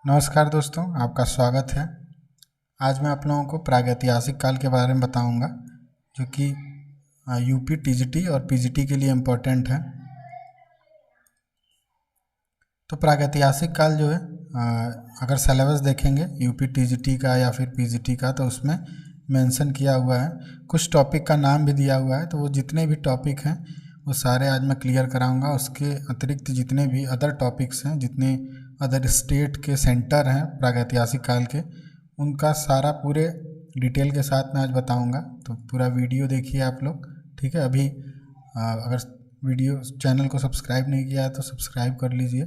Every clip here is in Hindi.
नमस्कार दोस्तों, आपका स्वागत है। आज मैं आप लोगों को प्रागैतिहासिक काल के बारे में बताऊंगा, जो कि यूपी टीजीटी और पीजीटी के लिए इम्पोर्टेंट है। तो प्रागैतिहासिक काल जो है, अगर सिलेबस देखेंगे यूपी टीजीटी का या फिर पीजीटी का, तो उसमें मेंशन किया हुआ है। कुछ टॉपिक का नाम भी दिया हुआ है, तो वो जितने भी टॉपिक हैं वो सारे आज मैं क्लियर कराऊंगा। उसके अतिरिक्त जितने भी अदर टॉपिक्स हैं, जितने अदर स्टेट के सेंटर हैं प्रागैतिहासिक काल के, उनका सारा पूरे डिटेल के साथ मैं आज बताऊंगा। तो पूरा वीडियो देखिए आप लोग, ठीक है। अभी अगर वीडियो चैनल को सब्सक्राइब नहीं किया है तो सब्सक्राइब कर लीजिए।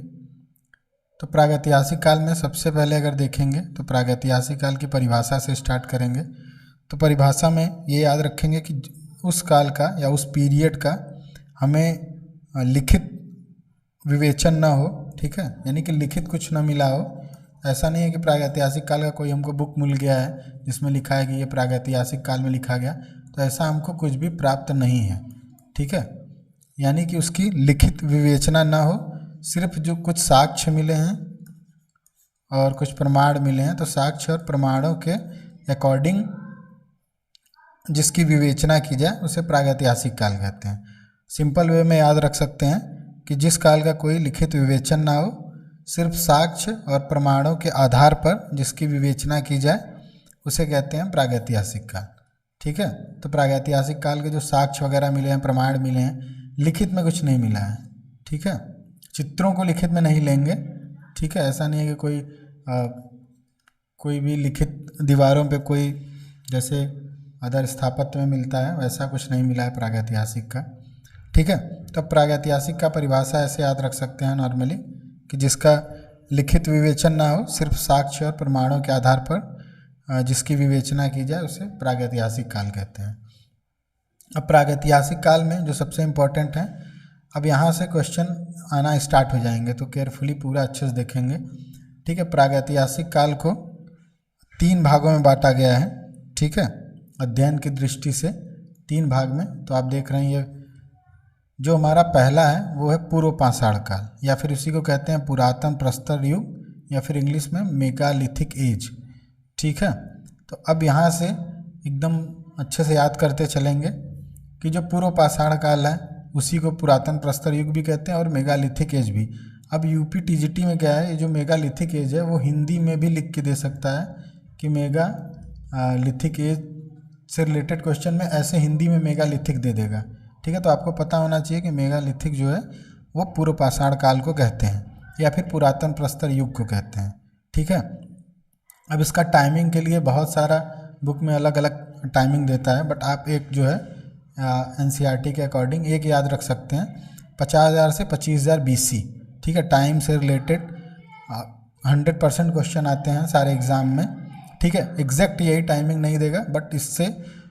तो प्रागैतिहासिक काल में सबसे पहले अगर देखेंगे तो प्रागैतिहासिक काल की परिभाषा से स्टार्ट करेंगे। तो परिभाषा में ये याद रखेंगे कि उस काल का या उस पीरियड का हमें लिखित विवेचन ना हो, ठीक है, यानी कि लिखित कुछ ना मिला हो। ऐसा नहीं है कि प्रागैतिहासिक काल का कोई हमको बुक मिल गया है जिसमें लिखा है कि ये प्रागैतिहासिक काल में लिखा गया, तो ऐसा हमको कुछ भी प्राप्त नहीं है, ठीक है। यानी कि उसकी लिखित विवेचना ना हो, सिर्फ जो कुछ साक्ष्य मिले हैं और कुछ प्रमाण मिले हैं, तो साक्ष्य और प्रमाणों के अकॉर्डिंग जिसकी विवेचना की जाए उसे प्रागैतिहासिक काल कहते हैं। सिंपल वे में याद रख सकते हैं कि जिस काल का कोई लिखित विवेचन ना हो, सिर्फ साक्ष्य और प्रमाणों के आधार पर जिसकी विवेचना की जाए उसे कहते हैं प्रागैतिहासिक काल, ठीक है। तो प्रागैतिहासिक काल के जो साक्ष्य वगैरह मिले हैं, प्रमाण मिले हैं, लिखित में कुछ नहीं मिला है, ठीक है। चित्रों को लिखित में नहीं लेंगे, ठीक है। ऐसा नहीं है कि कोई भी लिखित दीवारों पे कोई जैसे अदर स्थापत्य में मिलता है वैसा कुछ नहीं मिला है प्रागैतिहासिक का, ठीक है। तो प्रागैतिहासिक का परिभाषा ऐसे याद रख सकते हैं नॉर्मली कि जिसका लिखित विवेचन ना हो, सिर्फ साक्ष्य और प्रमाणों के आधार पर जिसकी विवेचना की जाए उसे प्रागैतिहासिक काल कहते हैं। अब प्रागैतिहासिक काल में जो सबसे इम्पोर्टेंट है, अब यहाँ से क्वेश्चन आना स्टार्ट हो जाएंगे, तो केयरफुली पूरा अच्छे से देखेंगे, ठीक है। प्रागैतिहासिक काल को 3 भागों में बांटा गया है, ठीक है, अध्ययन की दृष्टि से 3 भाग में। तो आप देख रहे हैं ये जो हमारा पहला है वो है पूर्व पाषाण काल, या फिर उसी को कहते हैं पुरातन प्रस्तर युग, या फिर इंग्लिश में मेगालिथिक एज, ठीक है। तो अब यहाँ से एकदम अच्छे से याद करते चलेंगे कि जो पूर्व पाषाण काल है उसी को पुरातन प्रस्तर युग भी कहते हैं और मेगालिथिक एज भी। अब यूपी टीजीटी में क्या है, ये जो मेगालिथिक एज है वो हिंदी में भी लिख के दे सकता है कि मेगालिथिक एज से रिलेटेड क्वेश्चन में ऐसे हिंदी में मेगालिथिक दे देगा, ठीक है। तो आपको पता होना चाहिए कि मेगालिथिक जो है वो पूर्व पाषाण काल को कहते हैं या फिर पुरातन प्रस्तर युग को कहते हैं, ठीक है। अब इसका टाइमिंग के लिए बहुत सारा बुक में अलग अलग टाइमिंग देता है, बट आप एक जो है एनसीईआरटी के अकॉर्डिंग एक याद रख सकते हैं, 50,000 से 25,000 BC, ठीक है। टाइम से रिलेटेड 100% क्वेश्चन आते हैं सारे एग्ज़ाम में, ठीक है। एग्जैक्ट यही टाइमिंग नहीं देगा, बट इससे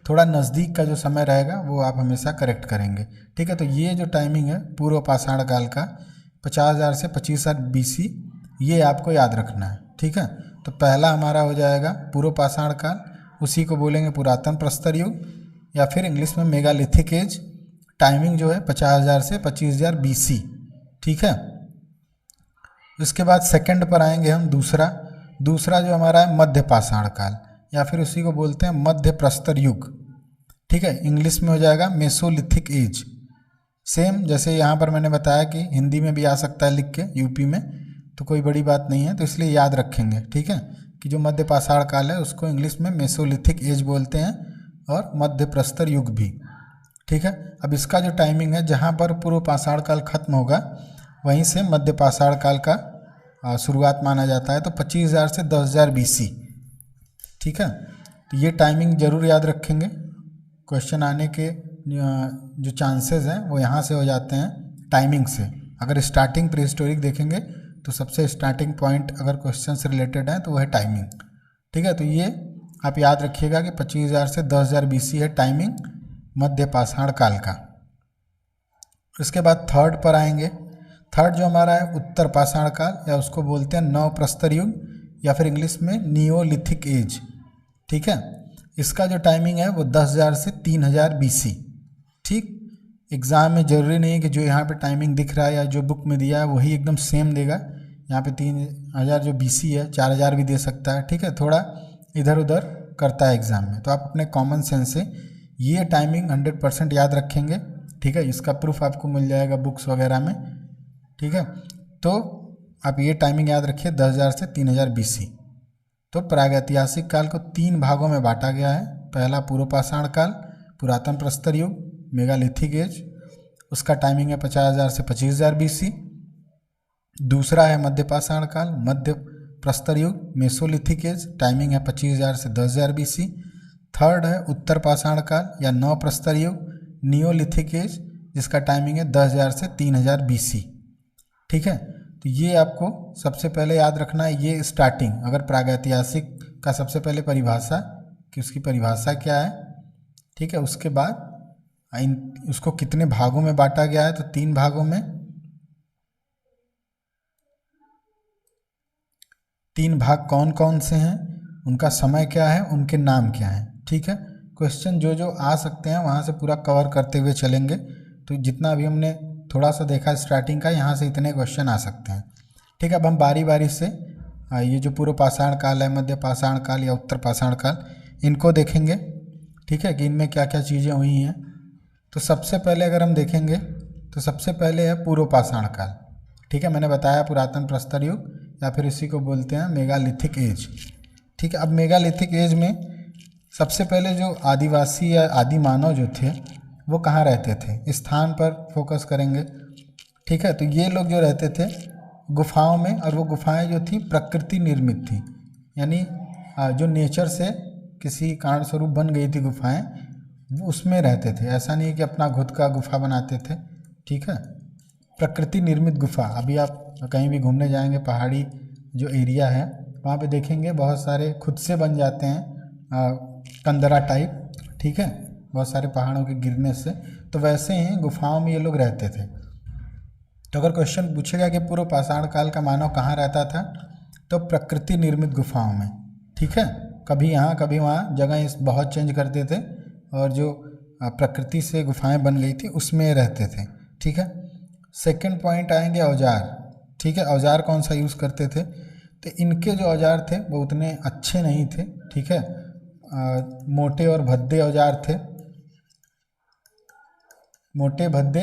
थोड़ा नज़दीक का जो समय रहेगा वो आप हमेशा करेक्ट करेंगे, ठीक है। तो ये जो टाइमिंग है पूर्व पाषाण काल का 50,000 से 25,000 BC, ये आपको याद रखना है, ठीक है। तो पहला हमारा हो जाएगा पूर्व पाषाण काल, उसी को बोलेंगे पुरातन प्रस्तर युग या फिर इंग्लिश में मेगालिथिक एज। टाइमिंग जो है 50,000 से 25,000 BC, ठीक है। इसके बाद सेकंड पर आएंगे हम, दूसरा जो हमारा है मध्य पाषाण काल, या फिर उसी को बोलते हैं मध्य प्रस्तर युग, ठीक है। इंग्लिश में हो जाएगा मेसोलिथिक एज। सेम जैसे यहाँ पर मैंने बताया कि हिंदी में भी आ सकता है लिख के यूपी में, तो कोई बड़ी बात नहीं है, तो इसलिए याद रखेंगे, ठीक है, कि जो मध्य पाषाण काल है उसको इंग्लिश में मेसोलिथिक एज बोलते हैं और मध्य प्रस्तर युग भी, ठीक है। अब इसका जो टाइमिंग है, जहाँ पर पूर्व पाषाण काल खत्म होगा वहीं से मध्य पाषाण काल का शुरुआत माना जाता है, तो 25,000 से 10,000 BC, ठीक है। तो ये टाइमिंग ज़रूर याद रखेंगे, क्वेश्चन आने के जो चांसेस हैं वो यहाँ से हो जाते हैं टाइमिंग से। अगर स्टार्टिंग प्री हिस्टोरिक देखेंगे तो सबसे स्टार्टिंग पॉइंट अगर क्वेश्चन से रिलेटेड है तो वह है टाइमिंग, ठीक है। तो ये आप याद रखिएगा कि 25,000 से 10,000 BC है टाइमिंग मध्य पाषाण काल का। इसके बाद थर्ड पर आएंगे। थर्ड जो हमारा है उत्तर पाषाण काल, या उसको बोलते हैं नव प्रस्तर युग, या फिर इंग्लिश में नियोलिथिक एज, ठीक है। इसका जो टाइमिंग है वो 10,000 से 3,000 BC, ठीक। एग्ज़ाम में ज़रूरी नहीं है कि जो यहाँ पे टाइमिंग दिख रहा है या जो बुक में दिया है वही एकदम सेम देगा, यहाँ पे 3000 जो BC है 4000 भी दे सकता है, ठीक है, थोड़ा इधर उधर करता है एग्ज़ाम में। तो आप अपने कॉमन सेंस से ये टाइमिंग 100% याद रखेंगे, ठीक है। इसका प्रूफ आपको मिल जाएगा बुक्स वगैरह में, ठीक है। तो आप ये टाइमिंग याद रखिए 10,000 से 3000 BC। तो प्रागैतिहासिक काल को 3 भागों में बांटा गया है। पहला पूर्व पाषाण काल, पुरातन प्रस्तर युग, मेगालिथिक एज, उसका टाइमिंग है 50,000 से 25,000 BC। दूसरा है मध्य पाषाण काल, मध्य प्रस्तर युग, मेसोलिथिक एज, टाइमिंग है 25,000 से 10,000 BC। थर्ड है उत्तर पाषाण काल या नव प्रस्तर युग, नियोलिथिक एज, जिसका टाइमिंग है 10,000 से 3,000 BC, ठीक है। तो ये आपको सबसे पहले याद रखना है, ये स्टार्टिंग। अगर प्रागैतिहासिक का सबसे पहले परिभाषा कि उसकी परिभाषा क्या है, ठीक है। उसके बाद उसको कितने भागों में बांटा गया है, तो 3 भागों में। 3 भाग कौन कौन से हैं, उनका समय क्या है, उनके नाम क्या हैं, ठीक है। क्वेश्चन जो जो आ सकते हैं वहाँ से पूरा कवर करते हुए चलेंगे। तो जितना अभी हमने थोड़ा सा देखा स्टार्टिंग का, यहाँ से इतने क्वेश्चन आ सकते हैं, ठीक है। अब हम बारी बारी से ये जो पूर्व पाषाण काल है, मध्य पाषाण काल या उत्तर पाषाण काल, इनको देखेंगे, ठीक है, कि इनमें क्या क्या चीज़ें हुई हैं। तो सबसे पहले अगर हम देखेंगे तो सबसे पहले है पूर्व पाषाण काल, ठीक है। मैंने बताया पुरातन प्रस्तर युग या फिर इसी को बोलते हैं मेगालिथिक एज, ठीक है। अब मेगालिथिक एज में सबसे पहले जो आदिवासी या आदि मानव जो थे वो कहाँ रहते थे, स्थान पर फोकस करेंगे, ठीक है। तो ये लोग जो रहते थे गुफाओं में, और वो गुफाएं जो थी प्रकृति निर्मित थी, यानी जो नेचर से किसी कारण स्वरूप बन गई थी गुफाएं, वो उसमें रहते थे। ऐसा नहीं कि अपना खुद का गुफा बनाते थे, ठीक है। प्रकृति निर्मित गुफा, अभी आप कहीं भी घूमने जाएंगे पहाड़ी जो एरिया है वहाँ पे देखेंगे बहुत सारे खुद से बन जाते हैं कंदरा टाइप, ठीक है, बहुत सारे पहाड़ों के गिरने से। तो वैसे ही गुफाओं में ये लोग रहते थे। तो अगर क्वेश्चन पूछेगा कि पूर्व पाषाण काल का मानव कहाँ रहता था, तो प्रकृति निर्मित गुफाओं में, ठीक है। कभी यहाँ कभी वहाँ, जगह इस बहुत चेंज करते थे, और जो प्रकृति से गुफाएं बन गई थी उसमें रहते थे, ठीक है। सेकंड पॉइंट आएंगे औजार, ठीक है। औजार कौन सा यूज़ करते थे, तो इनके जो औजार थे वो उतने अच्छे नहीं थे, ठीक है। मोटे और भद्दे औजार थे, मोटे भद्दे।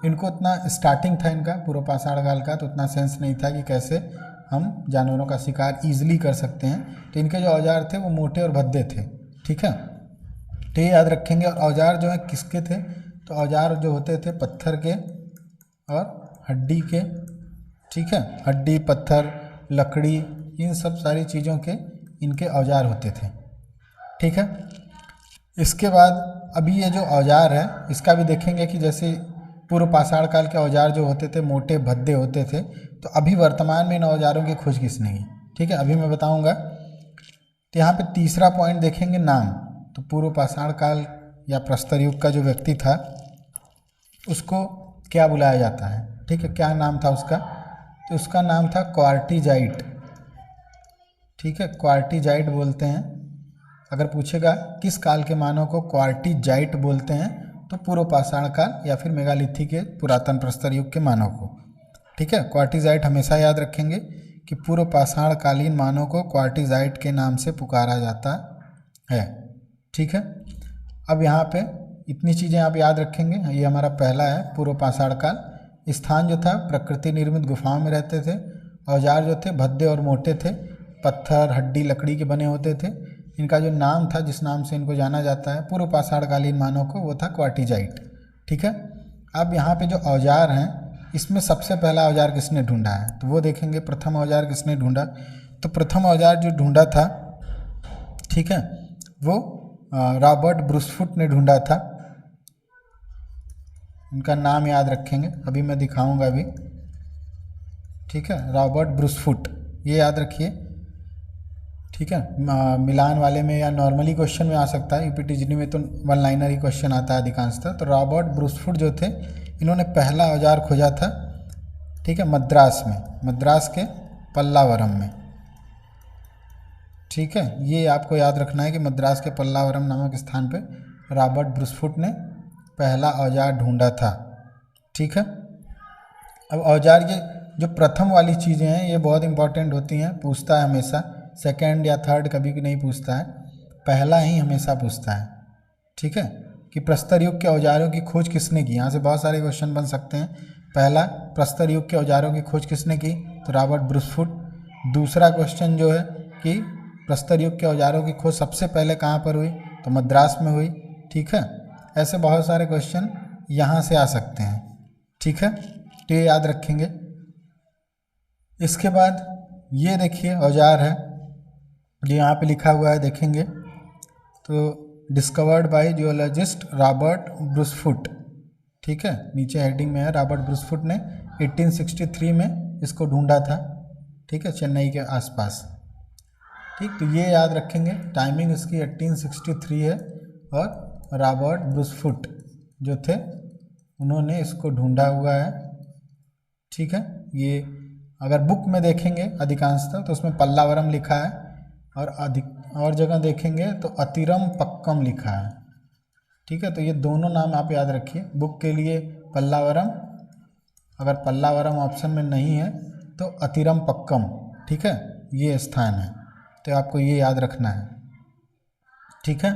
इनको उतना स्टार्टिंग था इनका पूर्व पाषाण काल का, तो उतना सेंस नहीं था कि कैसे हम जानवरों का शिकार ईजिली कर सकते हैं। तो इनके जो औजार थे वो मोटे और भद्दे थे, ठीक है। तो ये याद रखेंगे। और औजार जो है किसके थे, तो औजार जो होते थे पत्थर के और हड्डी के, ठीक है। हड्डी, पत्थर, लकड़ी, इन सब सारी चीज़ों के इनके औजार होते थे, ठीक है। इसके बाद अभी ये जो औजार है इसका भी देखेंगे कि जैसे पूर्व पाषाण काल के औजार जो होते थे मोटे भद्दे होते थे, तो अभी वर्तमान में इन औजारों की खोज किसने की, ठीक है, अभी मैं बताऊंगा। तो यहाँ पे तीसरा पॉइंट देखेंगे नाम। तो पूर्व पाषाण काल या प्रस्तर युग का जो व्यक्ति था उसको क्या बुलाया जाता है, ठीक है, क्या नाम था उसका, तो उसका नाम था क्वार्टिजाइट, ठीक है, क्वार्टिजाइट बोलते हैं। अगर पूछेगा किस काल के मानव को क्वार्टिजाइट बोलते हैं, तो पूर्व पाषाण काल या फिर मेगालिथिक के पुरातन प्रस्तर युग के मानव को, ठीक है। क्वार्टिजाइट हमेशा याद रखेंगे कि पूर्व पाषाण कालीन मानव को क्वार्टिजाइट के नाम से पुकारा जाता है, ठीक है। अब यहाँ पे इतनी चीज़ें आप याद रखेंगे। ये हमारा पहला है पूर्व पाषाण काल। स्थान जो था प्रकृति निर्मित गुफाओं में रहते थे। औजार जो थे भद्दे और मोटे थे, पत्थर, हड्डी, लकड़ी के बने होते थे। इनका जो नाम था, जिस नाम से इनको जाना जाता है पूर्व पाषाण कालीन मानव को, वो था क्वार्टिजाइट, ठीक है। अब यहाँ पे जो औजार हैं इसमें सबसे पहला औजार किसने ढूंढा है, तो वो देखेंगे। प्रथम औजार किसने ढूंढा, तो प्रथम औजार जो ढूंढा था, ठीक है, वो रॉबर्ट ब्रूसफुट ने ढूंढा था। उनका नाम याद रखेंगे, अभी मैं दिखाऊंगा अभी, ठीक है। रॉबर्ट ब्रूसफुट, ये याद रखिए, ठीक है। मिलान वाले में या नॉर्मली क्वेश्चन में आ सकता है, यूपीटीजीडी में तो वन लाइनर ही क्वेश्चन आता है अधिकांशतः। तो रॉबर्ट ब्रूसफुट जो थे, इन्होंने पहला औजार खोजा था, ठीक है, मद्रास में, मद्रास के पल्लावरम में, ठीक है। ये आपको याद रखना है कि मद्रास के पल्लावरम नामक स्थान पे रॉबर्ट ब्रूसफुट ने पहला औजार ढूंढा था, ठीक है। अब औजार ये जो प्रथम वाली चीज़ें हैं ये बहुत इंपॉर्टेंट होती हैं, पूछता है हमेशा, सेकंड या थर्ड कभी भी नहीं पूछता है, पहला ही हमेशा पूछता है। ठीक है, कि प्रस्तर युग के औजारों की खोज किसने की। यहाँ से बहुत सारे क्वेश्चन बन सकते हैं। पहला, प्रस्तर युग के औजारों की खोज किसने की, तो रॉबर्ट ब्रूसफुट। दूसरा क्वेश्चन जो है कि प्रस्तर युग के औजारों की खोज सबसे पहले कहाँ पर हुई, तो मद्रास में हुई। ठीक है, ऐसे बहुत सारे क्वेश्चन यहाँ से आ सकते हैं। ठीक है, तो ये याद रखेंगे। इसके बाद ये देखिए औजार है जो यहाँ पे लिखा हुआ है, देखेंगे तो discovered by geologist Robert Bruce Foote. ठीक है, नीचे हेडिंग में है, रॉबर्ट ब्रूसफुट ने 1863 में इसको ढूंढा था। ठीक है, चेन्नई के आसपास। ठीक, तो ये याद रखेंगे, टाइमिंग इसकी 1863 है और रॉबर्ट ब्रूसफुट जो थे उन्होंने इसको ढूंढा हुआ है। ठीक है, ये अगर बुक में देखेंगे अधिकांशतः तो उसमें पल्लावरम लिखा है और जगह देखेंगे तो अतिरम पक्कम लिखा है। ठीक है, तो ये दोनों नाम आप याद रखिए। बुक के लिए पल्लावरम, अगर पल्लावरम ऑप्शन में नहीं है तो अतिरम पक्कम। ठीक है, ये स्थान है, तो आपको ये याद रखना है। ठीक है,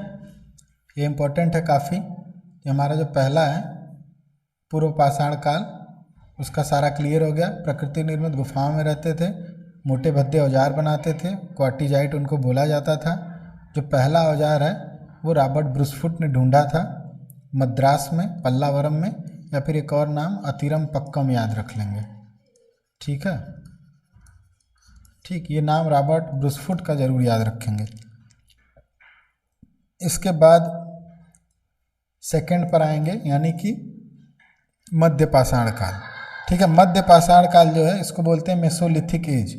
ये इम्पोर्टेंट है काफ़ी। हमारा जो पहला है पूर्व पाषाण काल, उसका सारा क्लियर हो गया। प्रकृति निर्मित गुफाओं में रहते थे, मोटे भद्दे औजार बनाते थे, क्वार्टिजाइट उनको बोला जाता था। जो पहला औजार है वो रॉबर्ट ब्रूसफुट ने ढूंढा था मद्रास में, पल्लावरम में, या फिर एक और नाम अतिरम पक्कम याद रख लेंगे। ठीक है, ठीक, ये नाम रॉबर्ट ब्रूसफुट का ज़रूर याद रखेंगे। इसके बाद सेकंड पर आएंगे, यानी कि मध्य पाषाण काल। ठीक है, मध्य पाषाण काल जो है इसको बोलते हैं मेसोलिथिक एज।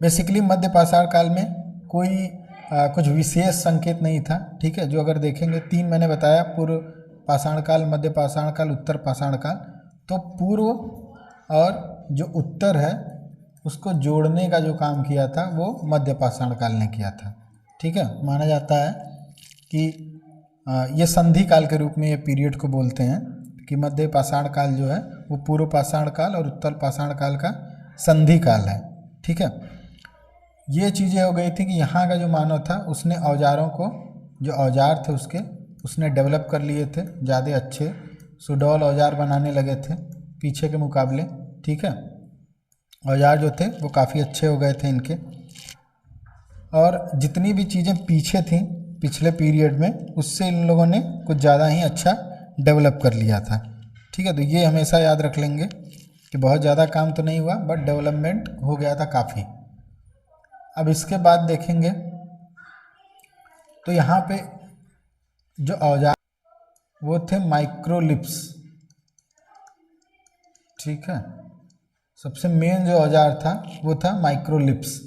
बेसिकली मध्य पाषाण काल में कोई कुछ विशेष संकेत नहीं था। ठीक है, जो अगर देखेंगे 3 मैंने बताया, पूर्व पाषाण काल, मध्य पाषाण काल, उत्तर पाषाण काल। तो पूर्व और जो उत्तर है उसको जोड़ने का जो काम किया था वो मध्य पाषाण काल ने किया था। ठीक है, माना जाता है कि ये संधि काल के रूप में ये पीरियड को बोलते हैं कि मध्य पाषाण काल जो है वो पूर्व पाषाण काल और उत्तर पाषाण काल का संधि काल है। ठीक है, ये चीज़ें हो गई थी कि यहाँ का जो मानव था उसने औजारों को, जो औजार थे उसने डेवलप कर लिए थे, ज़्यादा अच्छे सुडौल औजार बनाने लगे थे पीछे के मुकाबले। ठीक है, औजार जो थे वो काफ़ी अच्छे हो गए थे इनके, और जितनी भी चीज़ें पीछे थीं पिछले पीरियड में उससे इन लोगों ने कुछ ज़्यादा ही अच्छा डेवलप कर लिया था। ठीक है, तो ये हमेशा याद रख लेंगे कि बहुत ज़्यादा काम तो नहीं हुआ बट डेवलपमेंट हो गया था काफ़ी। अब इसके बाद देखेंगे तो यहाँ पे जो औजार वो थे माइक्रोलिप्स। ठीक है, सबसे मेन जो औजार था वो था माइक्रोलिप्स।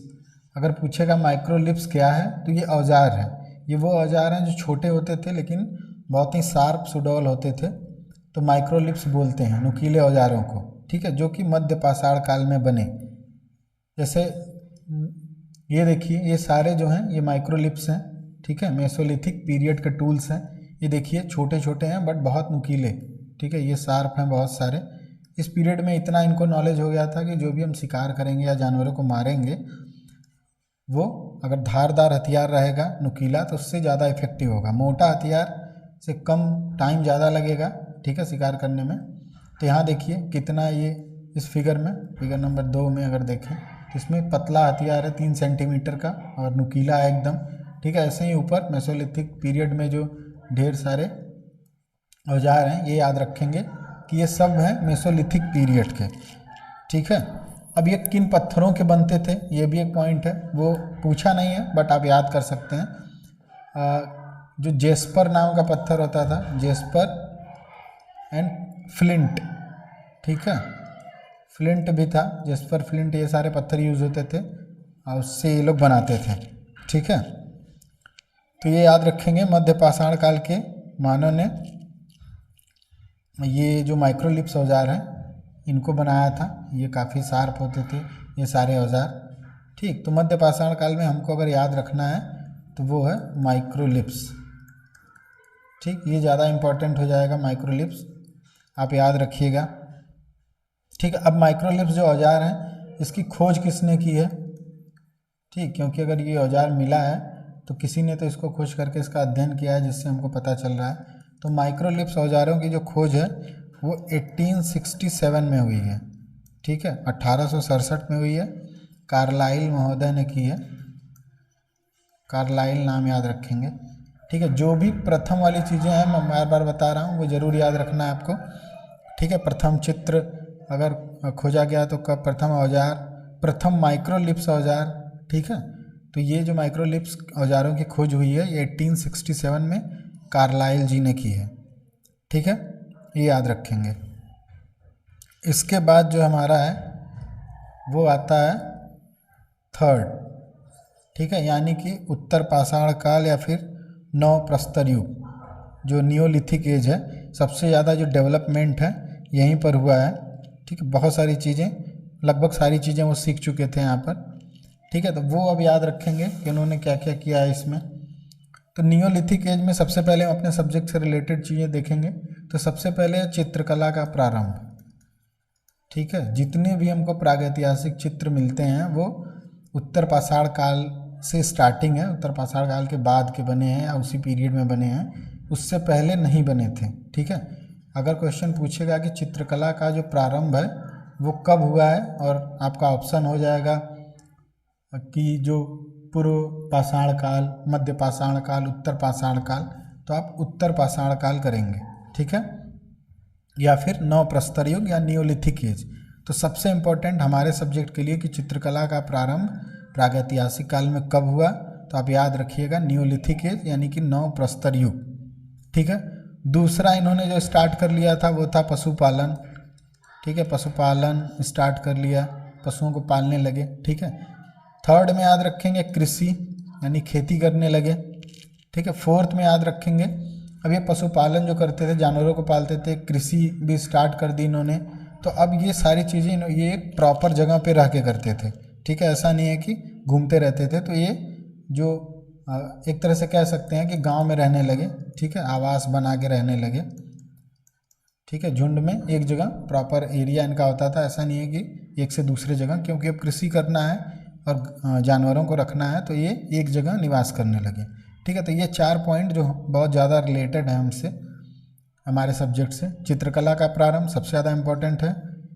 अगर पूछेगा माइक्रोलिप्स क्या है तो ये औजार है। ये वो औजार हैं जो छोटे होते थे लेकिन बहुत ही शार्प सुडौल होते थे, तो माइक्रोलिप्स बोलते हैं नुकीले औजारों को। ठीक है, जो कि मध्य पाषाण काल में बने। जैसे ये देखिए, ये सारे जो हैं ये माइक्रोलिप्स हैं। ठीक है, मेसोलिथिक पीरियड के टूल्स हैं। ये देखिए छोटे छोटे हैं बट बहुत नुकीले। ठीक है, ये शार्प हैं बहुत सारे। इस पीरियड में इतना इनको नॉलेज हो गया था कि जो भी हम शिकार करेंगे या जानवरों को मारेंगे वो अगर धारदार हथियार रहेगा नुकीला तो उससे ज़्यादा इफेक्टिव होगा। मोटा हथियार से कम टाइम ज़्यादा लगेगा। ठीक है, शिकार करने में। तो यहाँ देखिए कितना ये इस फिगर में, फिगर नंबर 2 में अगर देखें तो इसमें पतला हथियार है 3 सेंटीमीटर का और नुकीला है एकदम। ठीक है, ऐसे ही ऊपर मेसोलिथिक पीरियड में जो ढेर सारे औजार हैं ये याद रखेंगे कि ये सब हैं मेसोलिथिक पीरियड के। ठीक है, अब ये किन पत्थरों के बनते थे ये भी एक पॉइंट है, वो पूछा नहीं है बट आप याद कर सकते हैं। जो जेस्पर नाम का पत्थर होता था, जेस्पर एंड फ्लिंट। ठीक है, फ्लिंट भी था, जेस्पर, फ्लिंट, ये सारे पत्थर यूज़ होते थे और उससे ये लोग बनाते थे। ठीक है, तो ये याद रखेंगे मध्य पाषाण काल के मानव ने ये जो माइक्रोलिप्स औजार हैं इनको बनाया था। ये काफ़ी शार्प होते थे ये सारे औजार। ठीक, तो मध्य पाषाण काल में हमको अगर याद रखना है तो वो है माइक्रोलिप्स। ठीक, ये ज़्यादा इम्पोर्टेंट हो जाएगा माइक्रोलिप्स, आप याद रखिएगा। ठीक है। अब माइक्रोलिप्स जो औजार हैं इसकी खोज किसने की है, ठीक, क्योंकि अगर ये औजार मिला है तो किसी ने तो इसको खोज करके इसका अध्ययन किया है, जिससे हमको पता चल रहा है। तो माइक्रोलिप्स औजारों की जो खोज है वो 1867 में हुई है, ठीक है, 1867 में हुई है। कार्लाइल महोदय ने की है, कार्लाइल नाम याद रखेंगे, ठीक है। जो भी प्रथम वाली चीज़ें हैं मैं बार बार बता रहा हूँ वो ज़रूर याद रखना है आपको, ठीक है। प्रथम चित्र अगर खोजा गया तो कब, प्रथम औजार, प्रथम माइक्रोलिप्स औजार, ठीक है। तो ये जो माइक्रोलिप्स औजारों की खोज हुई है ये 1867 में कार्लाइल जी ने की है, ठीक है, ये याद रखेंगे। इसके बाद जो हमारा है वो आता है थर्ड, ठीक है, यानी कि उत्तर पाषाण काल या फिर नव प्रस्तर युग, जो नियोलिथिक एज है। सबसे ज़्यादा जो डेवलपमेंट है यहीं पर हुआ है, ठीक है। बहुत सारी चीज़ें, लगभग सारी चीज़ें वो सीख चुके थे यहाँ पर, ठीक है। तो वो अब याद रखेंगे कि उन्होंने क्या क्या किया है इसमें। तो नियोलिथिक एज में सबसे पहले हम अपने सब्जेक्ट से रिलेटेड चीज़ें देखेंगे। तो सबसे पहले चित्रकला का प्रारंभ, ठीक है। जितने भी हमको प्रागैतिहासिक चित्र मिलते हैं वो उत्तर पाषाण काल से स्टार्टिंग है, उत्तर पाषाण काल के बाद के बने हैं या उसी पीरियड में बने हैं, उससे पहले नहीं बने थे, ठीक है। अगर क्वेश्चन पूछेगा कि चित्रकला का जो प्रारंभ है वो कब हुआ है, और आपका ऑप्शन हो जाएगा कि जो पूर्व पाषाण काल, मध्य पाषाण काल, उत्तर पाषाण काल, तो आप उत्तर पाषाण काल करेंगे, ठीक है, या फिर नव प्रस्तर युग या नियोलिथिक एज। तो सबसे इम्पोर्टेंट हमारे सब्जेक्ट के लिए कि चित्रकला का प्रारंभ प्रागैतिहासिक काल में कब हुआ, तो आप याद रखिएगा नियोलिथिक एज यानी कि नव प्रस्तर युग, ठीक है। दूसरा इन्होंने जो स्टार्ट कर लिया था वो था पशुपालन, ठीक है, पशुपालन स्टार्ट कर लिया, पशुओं को पालने लगे, ठीक है। थर्ड में याद रखेंगे कृषि यानी खेती करने लगे, ठीक है। फोर्थ में याद रखेंगे अब ये पशुपालन जो करते थे, जानवरों को पालते थे, कृषि भी स्टार्ट कर दी इन्होंने। तो अब ये सारी चीज़ें ये एक प्रॉपर जगह पे रह के करते थे, ठीक है, ऐसा नहीं है कि घूमते रहते थे। तो ये जो एक तरह से कह सकते हैं कि गांव में रहने लगे, ठीक है, आवास बना के रहने लगे, ठीक है, झुंड में एक जगह प्रॉपर एरिया इनका होता था। ऐसा नहीं है कि एक से दूसरे जगह, क्योंकि अब कृषि करना है और जानवरों को रखना है तो ये एक जगह निवास करने लगे, ठीक है। तो ये 4 पॉइंट जो बहुत ज़्यादा रिलेटेड है हमसे, हमारे सब्जेक्ट से। चित्रकला का प्रारंभ सबसे ज़्यादा इम्पोर्टेंट है,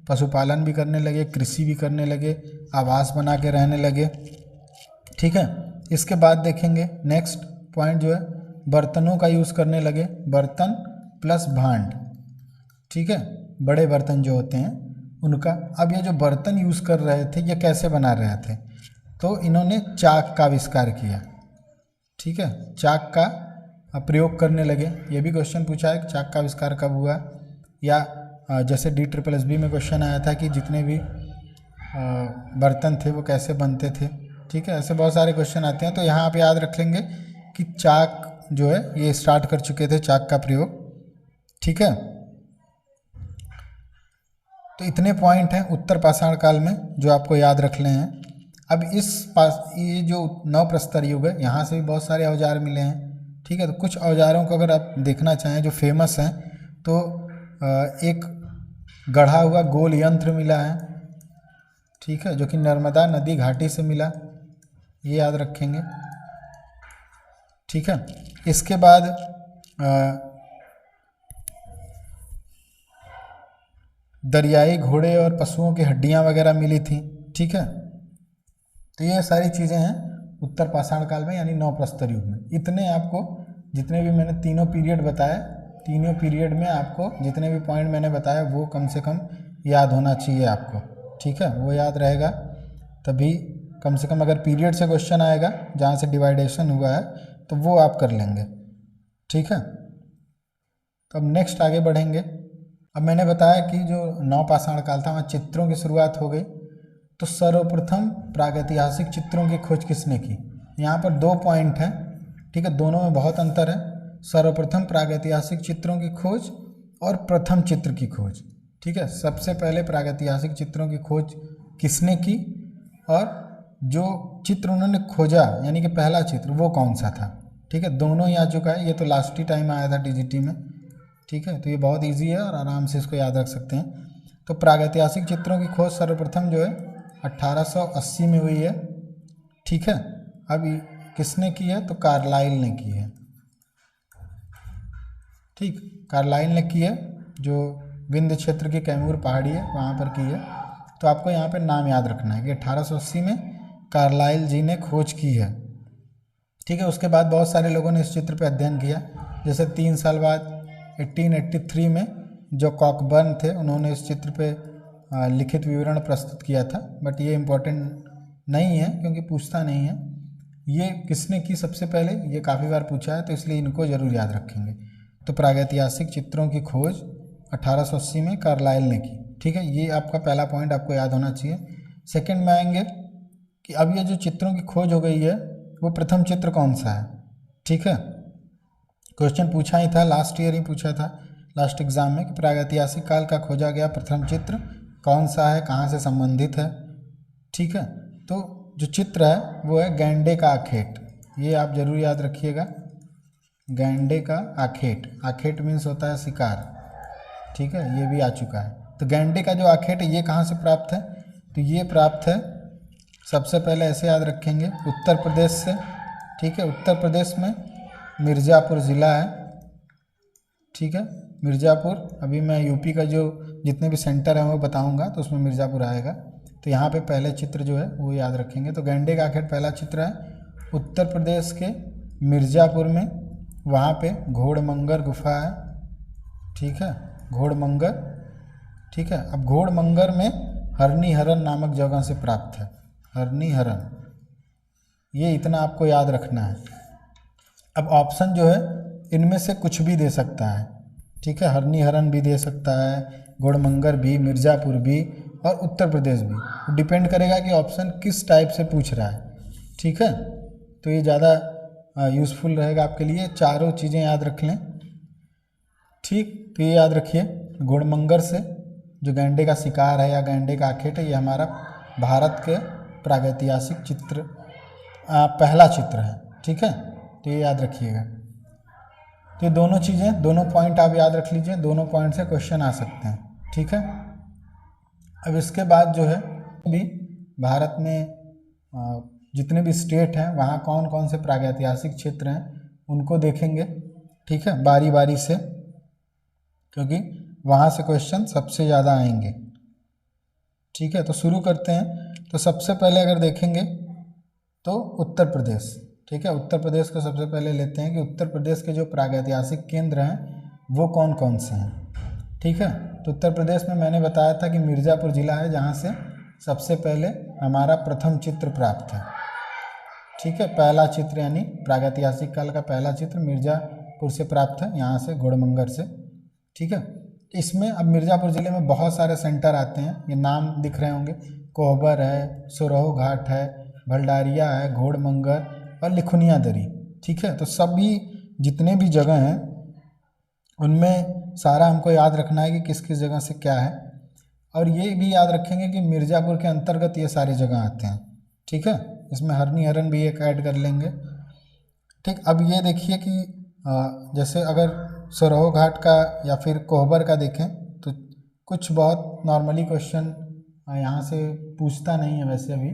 पशुपालन भी करने लगे, कृषि भी करने लगे, आवास बना के रहने लगे, ठीक है। इसके बाद देखेंगे नेक्स्ट पॉइंट जो है बर्तनों का यूज़ करने लगे, बर्तन प्लस भांड, ठीक है, बड़े बर्तन जो होते हैं उनका। अब ये जो बर्तन यूज़ कर रहे थे ये कैसे बना रहे थे, तो इन्होंने चाक का आविष्कार किया, ठीक है, चाक का प्रयोग करने लगे। ये भी क्वेश्चन पूछा है कि चाक का आविष्कार कब हुआ, या जैसे DSSB में क्वेश्चन आया था कि जितने भी बर्तन थे वो कैसे बनते थे, ठीक है, ऐसे बहुत सारे क्वेश्चन आते हैं। तो यहाँ आप याद रख लेंगे कि चाक जो है ये स्टार्ट कर चुके थे चाक का प्रयोग, ठीक है। तो इतने पॉइंट हैं उत्तर पाषाण काल में जो आपको याद रखने हैं। अब ये जो नव प्रस्तर युग है यहाँ से भी बहुत सारे औजार मिले हैं, ठीक है। तो कुछ औजारों को अगर आप देखना चाहें जो फेमस हैं, तो एक गढ़ा हुआ गोल यंत्र मिला है, ठीक है, जो कि नर्मदा नदी घाटी से मिला, ये याद रखेंगे, ठीक है। इसके बाद दरियाई घोड़े और पशुओं की हड्डियां वगैरह मिली थी, ठीक है। तो ये सारी चीज़ें हैं उत्तर पाषाण काल में यानी नव प्रस्तर युग में। इतने आपको जितने भी मैंने तीनों पीरियड बताए, तीनों पीरियड में आपको जितने भी पॉइंट मैंने बताया वो कम से कम याद होना चाहिए आपको, ठीक है, वो याद रहेगा तभी कम से कम अगर पीरियड से क्वेश्चन आएगा जहाँ से डिवाइडेशन हुआ है तो वो आप कर लेंगे, ठीक है। तो अब नेक्स्ट आगे बढ़ेंगे। अब मैंने बताया कि जो नव पाषाण काल था वहाँ चित्रों की शुरुआत हो गई। तो सर्वप्रथम प्रागैतिहासिक चित्रों की खोज किसने की, यहाँ पर 2 पॉइंट हैं, ठीक है, दोनों में बहुत अंतर है। सर्वप्रथम प्रागैतिहासिक चित्रों की खोज और प्रथम चित्र की खोज, ठीक है। सबसे पहले प्रागैतिहासिक चित्रों की खोज किसने की और जो चित्र उन्होंने खोजा यानी कि पहला चित्र वो कौन सा था, ठीक है, दोनों ही आ चुका है। ये तो लास्ट ही टाइम आया था TGT में, ठीक है। तो ये बहुत ईजी है और आराम से इसको याद रख सकते हैं। तो प्रागैतिहासिक चित्रों की खोज सर्वप्रथम जो है 1880 में हुई है। ठीक है, अब किसने की है? तो कार्लाइल ने की है। ठीक, कार्लाइल ने की है, जो विंध्य क्षेत्र की कैमूर पहाड़ी है वहाँ पर की है। तो आपको यहाँ पे नाम याद रखना है कि 1880 में कार्लाइल जी ने खोज की है। ठीक है, उसके बाद बहुत सारे लोगों ने इस चित्र पे अध्ययन किया। जैसे 3 साल बाद 1883 में जो कॉकबर्न थे उन्होंने इस चित्र पे लिखित विवरण प्रस्तुत किया था, बट ये इम्पोर्टेंट नहीं है क्योंकि पूछता नहीं है। ये किसने की सबसे पहले, ये काफ़ी बार पूछा है, तो इसलिए इनको ज़रूर याद रखेंगे। तो प्रागैतिहासिक चित्रों की खोज 1880 में कार्लाइल ने की। ठीक है, ये आपका पहला पॉइंट आपको याद होना चाहिए। सेकंड में आएंगे कि अब ये जो चित्रों की खोज हो गई है वो प्रथम चित्र कौन सा है। ठीक है, क्वेश्चन पूछा ही था, लास्ट ईयर ही पूछा था लास्ट एग्जाम में कि प्रागैतिहासिक काल का खोजा गया प्रथम चित्र कौन सा है, कहाँ से संबंधित है। ठीक है, तो जो चित्र है वो है गैंडे का आखेट। ये आप जरूर याद रखिएगा, गैंडे का आखेट। आखेट मीन्स होता है शिकार। ठीक है, ये भी आ चुका है। तो गैंडे का जो आखेट है ये कहाँ से प्राप्त है? तो ये प्राप्त है, सबसे पहले ऐसे याद रखेंगे, उत्तर प्रदेश से। ठीक है, उत्तर प्रदेश में मिर्ज़ापुर ज़िला है। ठीक है, मिर्ज़ापुर, अभी मैं यूपी का जो जितने भी सेंटर हैं वो बताऊंगा तो उसमें मिर्ज़ापुर आएगा। तो यहाँ पे पहले चित्र जो है वो याद रखेंगे। तो गैंडे का आखेट पहला चित्र है उत्तर प्रदेश के मिर्ज़ापुर में, वहाँ पे घोड़मंगर गुफा है। ठीक है, घोड़मंगर। ठीक है, अब घोड़मंगर में हरनी हरन नामक जगह से प्राप्त है, हरनी हरन। ये इतना आपको याद रखना है। अब ऑप्शन जो है इनमें से कुछ भी दे सकता है। ठीक है, हरनी हरन भी दे सकता है, घोड़मंगर भी, मिर्ज़ापुर भी और उत्तर प्रदेश भी। डिपेंड करेगा कि ऑप्शन किस टाइप से पूछ रहा है। ठीक है, तो ये ज़्यादा यूज़फुल रहेगा आपके लिए। चारों चीज़ें याद रख लें। ठीक, तो ये याद रखिए, घोड़मंगर से जो गैंडे का शिकार है या गैंडे का आखेट है, ये हमारा भारत के प्रागैतिहासिक चित्र पहला चित्र है। ठीक है, तो ये याद रखिएगा। तो ये दोनों चीज़ें, दोनों पॉइंट आप याद रख लीजिए, दोनों पॉइंट से क्वेश्चन आ सकते हैं। ठीक है, अब इसके बाद जो है भी भारत में जितने भी स्टेट हैं वहाँ कौन कौन से प्रागैतिहासिक क्षेत्र हैं उनको देखेंगे। ठीक है, बारी बारी से, क्योंकि वहाँ से क्वेश्चन सबसे ज़्यादा आएंगे। ठीक है, तो शुरू करते हैं। तो सबसे पहले अगर देखेंगे तो उत्तर प्रदेश। ठीक है, उत्तर प्रदेश को सबसे पहले लेते हैं कि उत्तर प्रदेश के जो प्रागैतिहासिक केंद्र हैं वो कौन कौन से हैं। ठीक है, तो उत्तर प्रदेश में मैंने बताया था कि मिर्ज़ापुर ज़िला है जहाँ से सबसे पहले हमारा प्रथम चित्र प्राप्त है। ठीक है, पहला चित्र यानी प्रागैतिहासिक काल का पहला चित्र मिर्ज़ापुर से प्राप्त है, यहाँ से घोड़मंगर से। ठीक है, इसमें अब मिर्ज़ापुर ज़िले में बहुत सारे सेंटर आते हैं, ये नाम दिख रहे होंगे, कोहबर है, सुरहो घाट है, भलडारिया है, घोड़मंगर और लिखुनिया दरी। ठीक है, तो सभी जितने भी जगह हैं उनमें सारा हमको याद रखना है कि किस किस जगह से क्या है, और ये भी याद रखेंगे कि मिर्ज़ापुर के अंतर्गत ये सारी जगह आते हैं। ठीक है, इसमें हरनी हरन भी एक ऐड कर लेंगे। ठीक, अब ये देखिए कि जैसे अगर सुरहो घाट का या फिर कोहबर का देखें तो कुछ बहुत नॉर्मली क्वेश्चन यहाँ से पूछता नहीं है। वैसे अभी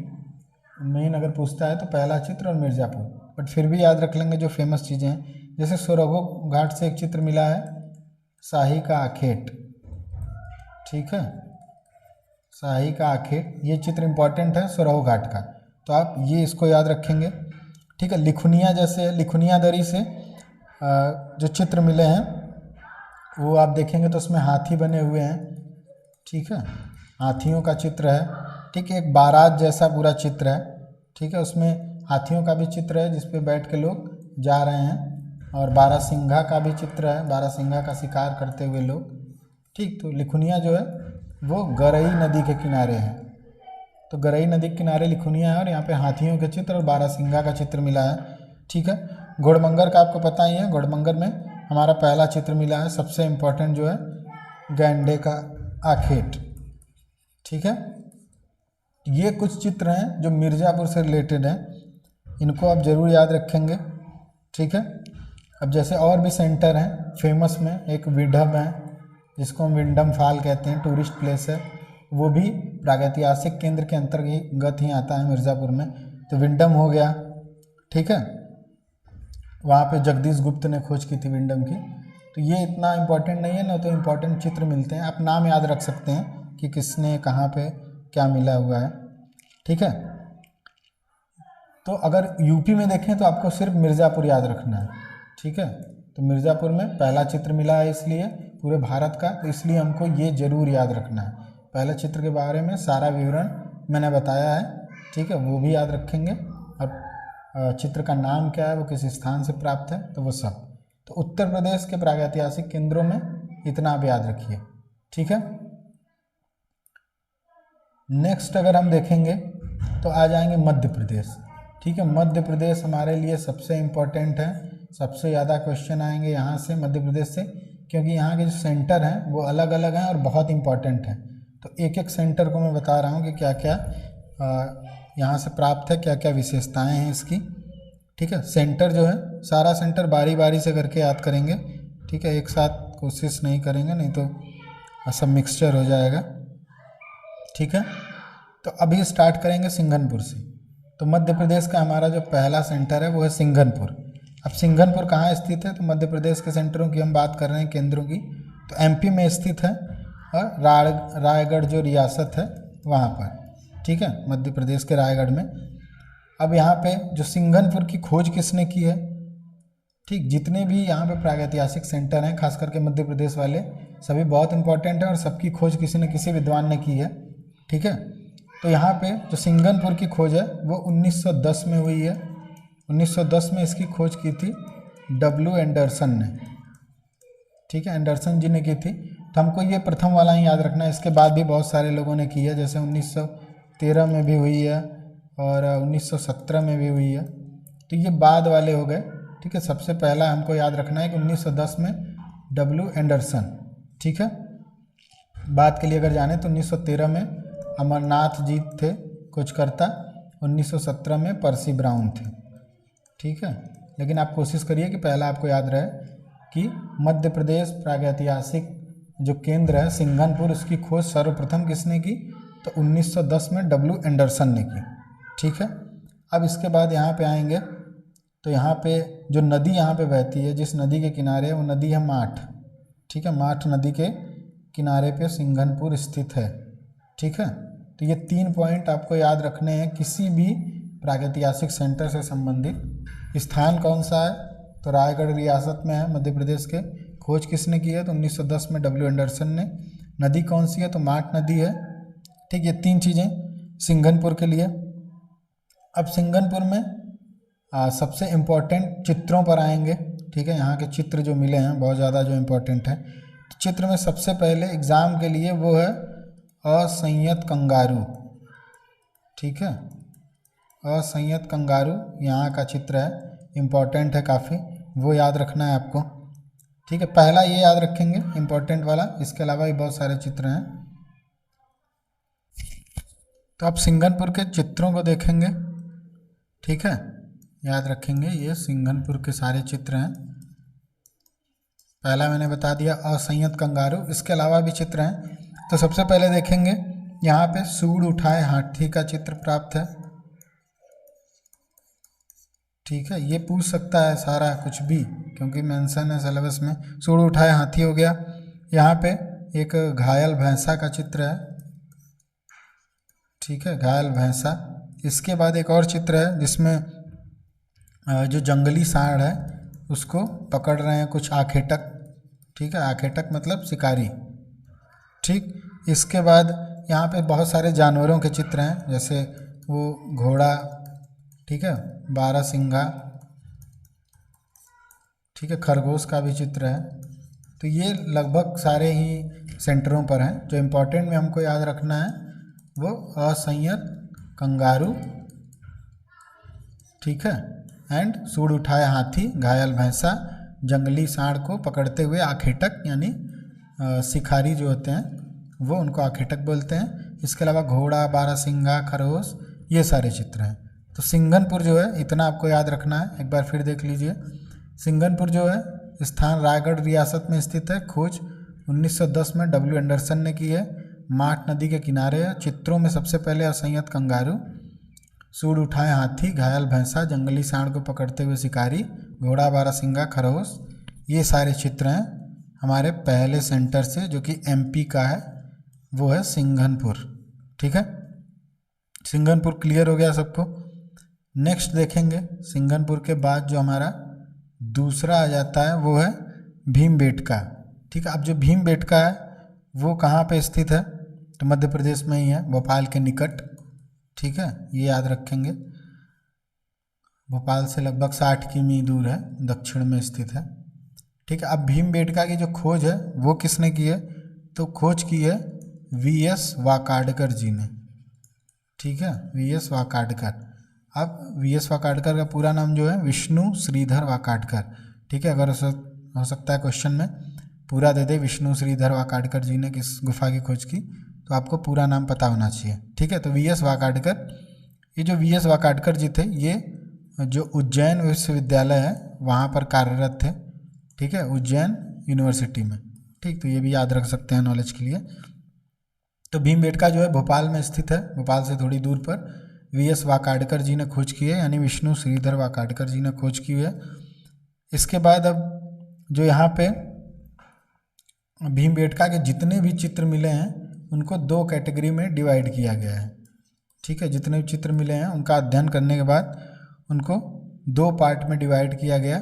मेन अगर पूछता है तो पहला चित्र और मिर्ज़ापुर, बट फिर भी याद रख लेंगे जो फेमस चीज़ें हैं। जैसे सुरहो घाट से एक चित्र मिला है, शाही का आखेट। ठीक है, शाही का आखेट, ये चित्र इम्पॉर्टेंट है सुरहो घाट का, तो आप ये इसको याद रखेंगे। ठीक है, लिखुनिया, जैसे लिखुनिया दरी से जो चित्र मिले हैं वो आप देखेंगे तो उसमें हाथी बने हुए हैं। ठीक है, हाथियों का चित्र है। ठीक है, एक बारात जैसा पूरा चित्र है। ठीक है, उसमें हाथियों का भी चित्र है जिस पे बैठ के लोग जा रहे हैं, और बारहसिंघा का भी चित्र है, बारहसिंघा का शिकार करते हुए लोग। ठीक, तो लिखुनिया जो है वो गरई नदी के किनारे है, तो गरई नदी के किनारे लिखुनिया है और यहाँ पे हाथियों के चित्र और बारहसिंघा का चित्र मिला है। ठीक है, घोड़मंगर का आपको पता ही है, घोड़मंगर में हमारा पहला चित्र मिला है, सबसे इम्पोर्टेंट जो है गैंडे का आखेट। ठीक है, ये कुछ चित्र हैं जो मिर्ज़ापुर से रिलेटेड हैं, इनको आप ज़रूर याद रखेंगे। ठीक है, अब जैसे और भी सेंटर हैं फेमस में, एक विडम है, जिसको हम विंडम फॉल कहते हैं, टूरिस्ट प्लेस है, वो भी प्रागैतिहासिक केंद्र के अंतर्गत ही आता है मिर्ज़ापुर में। तो विंडम हो गया, ठीक है, वहाँ पे जगदीश गुप्त ने खोज की थी विंडम की। तो ये इतना इम्पोर्टेंट नहीं है ना, तो इम्पोर्टेंट चित्र मिलते हैं, आप नाम याद रख सकते हैं कि किसने कहाँ पे क्या मिला हुआ है, ठीक है। तो अगर यूपी में देखें तो आपको सिर्फ मिर्ज़ापुर याद रखना है, ठीक है। तो मिर्ज़ापुर में पहला चित्र मिला है, इसलिए पूरे भारत का, तो इसलिए हमको ये ज़रूर याद रखना है। पहले चित्र के बारे में सारा विवरण मैंने बताया है, ठीक है, वो भी याद रखेंगे। और चित्र का नाम क्या है, वो किस स्थान से प्राप्त है, तो वो सब। तो उत्तर प्रदेश के प्रागैतिहासिक केंद्रों में इतना आप याद रखिए, ठीक है। नेक्स्ट अगर हम देखेंगे तो आ जाएंगे मध्य प्रदेश, ठीक है। मध्य प्रदेश हमारे लिए सबसे इम्पोर्टेंट है, सबसे ज़्यादा क्वेश्चन आएंगे यहाँ से, मध्य प्रदेश से, क्योंकि यहाँ के जो सेंटर हैं वो अलग अलग हैं और बहुत इम्पॉर्टेंट हैं। तो एक एक सेंटर को मैं बता रहा हूँ कि क्या क्या यहाँ से प्राप्त है, क्या क्या विशेषताएं हैं इसकी, ठीक है। सेंटर जो है, सारा सेंटर बारी बारी से करके याद करेंगे, ठीक है, एक साथ कोशिश नहीं करेंगे, नहीं तो सब मिक्सचर हो जाएगा, ठीक है। तो अभी स्टार्ट करेंगे सिंघनपुर से। तो मध्य प्रदेश का हमारा जो पहला सेंटर है वो है सिंघनपुर। अब सिंघनपुर कहाँ स्थित है, तो मध्य प्रदेश के सेंटरों की हम बात कर रहे हैं, केंद्रों की, तो एमपी में स्थित है, और रायगढ़ जो रियासत है वहाँ पर, ठीक है, मध्य प्रदेश के रायगढ़ में। अब यहाँ पे जो सिंघनपुर की खोज किसने की है, ठीक, जितने भी यहाँ पे प्रागैतिहासिक सेंटर हैं खास करके मध्य प्रदेश वाले, सभी बहुत इंपॉर्टेंट हैं और सबकी खोज किसी न किसी विद्वान ने की है, ठीक है। तो यहाँ पे जो सिंघनपुर की खोज है वो 1910 में हुई है। 1910 में इसकी खोज की थी W एंडरसन ने, ठीक है, एंडरसन जी ने की थी। तो हमको ये प्रथम वाला ही याद रखना है, इसके बाद भी बहुत सारे लोगों ने की है, जैसे 1913 में भी हुई है और 1917 में भी हुई है, तो ये बाद वाले हो गए, ठीक है। सबसे पहला हमको याद रखना है कि 1910 में W एंडरसन, ठीक है। बात के लिए अगर जाने तो 1913 में अमरनाथ जी थे खोजकर्ता, 1917 में पर्सी ब्राउन थे, ठीक है। लेकिन आप कोशिश करिए कि पहला आपको याद रहे कि मध्य प्रदेश प्रागैतिहासिक जो केंद्र है सिंघनपुर, उसकी खोज सर्वप्रथम किसने की, तो 1910 में W एंडरसन ने की, ठीक है। अब इसके बाद यहाँ पे आएंगे तो यहाँ पे जो नदी यहाँ पे बहती है, जिस नदी के किनारे है वो नदी है माठ, ठीक है। माठ नदी के किनारे पे सिंघनपुर स्थित है, ठीक है। तो ये 3 पॉइंट आपको याद रखने हैं किसी भी प्रागैतिहासिक सेंटर से संबंधित। स्थान कौन सा है, तो रायगढ़ रियासत में है मध्य प्रदेश के। खोज किसने की है, तो 1910 में W एंडरसन ने। नदी कौन सी है, तो माठ नदी है, ठीक। ये 3 चीज़ें सिंघनपुर के लिए। अब सिंघनपुर में सबसे इम्पोर्टेंट चित्रों पर आएंगे, ठीक है। यहाँ के चित्र जो मिले हैं बहुत ज़्यादा जो इम्पोर्टेंट है, तो चित्र में सबसे पहले एग्ज़ाम के लिए वो है असंयत कंगारू, ठीक है। असंयत कंगारू यहाँ का चित्र है, इम्पोर्टेंट है काफ़ी, वो याद रखना है आपको, ठीक है। पहला ये याद रखेंगे इम्पोर्टेंट वाला, इसके अलावा भी बहुत सारे चित्र हैं। तो आप सिंघनपुर के चित्रों को देखेंगे, ठीक है, याद रखेंगे ये सिंघनपुर के सारे चित्र हैं। पहला मैंने बता दिया असंयत कंगारू, इसके अलावा भी चित्र हैं। तो सबसे पहले देखेंगे यहाँ पे सूंड उठाए हाथी का चित्र प्राप्त है, ठीक है। ये पूछ सकता है सारा कुछ भी, क्योंकि मेंशन है सिलेबस में। सूंड उठाए हाथी हो गया। यहाँ पे एक घायल भैंसा का चित्र है, ठीक है, घायल भैंसा। इसके बाद एक और चित्र है जिसमें जो जंगली सांड है उसको पकड़ रहे हैं कुछ आखेटक, ठीक है, आखेटक मतलब शिकारी, ठीक। इसके बाद यहाँ पे बहुत सारे जानवरों के चित्र हैं, जैसे वो घोड़ा, ठीक है, बारहसिंगा, ठीक है, खरगोश का भी चित्र है। तो ये लगभग सारे ही सेंटरों पर हैं। जो इम्पोर्टेंट में हमको याद रखना है वो असंयत कंगारू, ठीक है, एंड सूंड उठाए हाथी, घायल भैंसा, जंगली सांड को पकड़ते हुए आखेटक यानी शिकारी जो होते हैं वो उनको आखेटक बोलते हैं। इसके अलावा घोड़ा, बारहसिंगा, खरगोश, ये सारे चित्र हैं। तो सिंघनपुर जो है इतना आपको याद रखना है। एक बार फिर देख लीजिए, सिंघनपुर जो है स्थान रायगढ़ रियासत में स्थित है। खोज 1910 में डब्ल्यू एंडरसन ने की है। मार्ट नदी के किनारे है। चित्रों में सबसे पहले असंयत कंगारू, सूंड उठाए हाथी, घायल भैंसा, जंगली सांड को पकड़ते हुए शिकारी, घोड़ा बारहसिंगा, खरगोश, ये सारे चित्र हैं हमारे पहले सेंटर से जो कि एमपी का है, वो है सिंघनपुर। ठीक है, सिंघनपुर क्लियर हो गया सबको। नेक्स्ट देखेंगे सिंघनपुर के बाद जो हमारा दूसरा आ जाता है वो है भीमबेटका। ठीक है, अब जो भीमबेटका है वो कहाँ पे स्थित है, तो मध्य प्रदेश में ही है, भोपाल के निकट। ठीक है, ये याद रखेंगे, भोपाल से लगभग 60 किमी दूर है, दक्षिण में स्थित है। ठीक है, अब भीमबेटका की जो खोज है वो किसने की है, तो खोज की है वीएस वाकाडकर जी ने। ठीक है, वीएस वाकाडकर। अब वीएस वाकाडकर का पूरा नाम जो है विष्णु श्रीधर वाकाडकर। ठीक है, अगर हो सकता है क्वेश्चन में पूरा दे दे विष्णु श्रीधर वाकाडकर जी ने किस गुफा की खोज की, तो आपको पूरा नाम पता होना चाहिए। ठीक है, तो वीएस वाकाडकर, ये जो वीएस वाकाडकर जी थे ये जो उज्जैन विश्वविद्यालय है वहाँ पर कार्यरत थे। ठीक है, उज्जैन यूनिवर्सिटी में। ठीक, तो ये भी याद रख सकते हैं नॉलेज के लिए। तो भीमबेटका जो है भोपाल में स्थित है, भोपाल से थोड़ी दूर पर वीएस वाकाडकर जी ने खोज की है, यानी विष्णु श्रीधर वाकाडकर जी ने खोज की है। इसके बाद अब जो यहाँ पे भीमबेटका के जितने भी चित्र मिले हैं उनको 2 कैटेगरी में डिवाइड किया गया है। ठीक है, जितने भी चित्र मिले हैं उनका अध्ययन करने के बाद उनको 2 पार्ट में डिवाइड किया गया।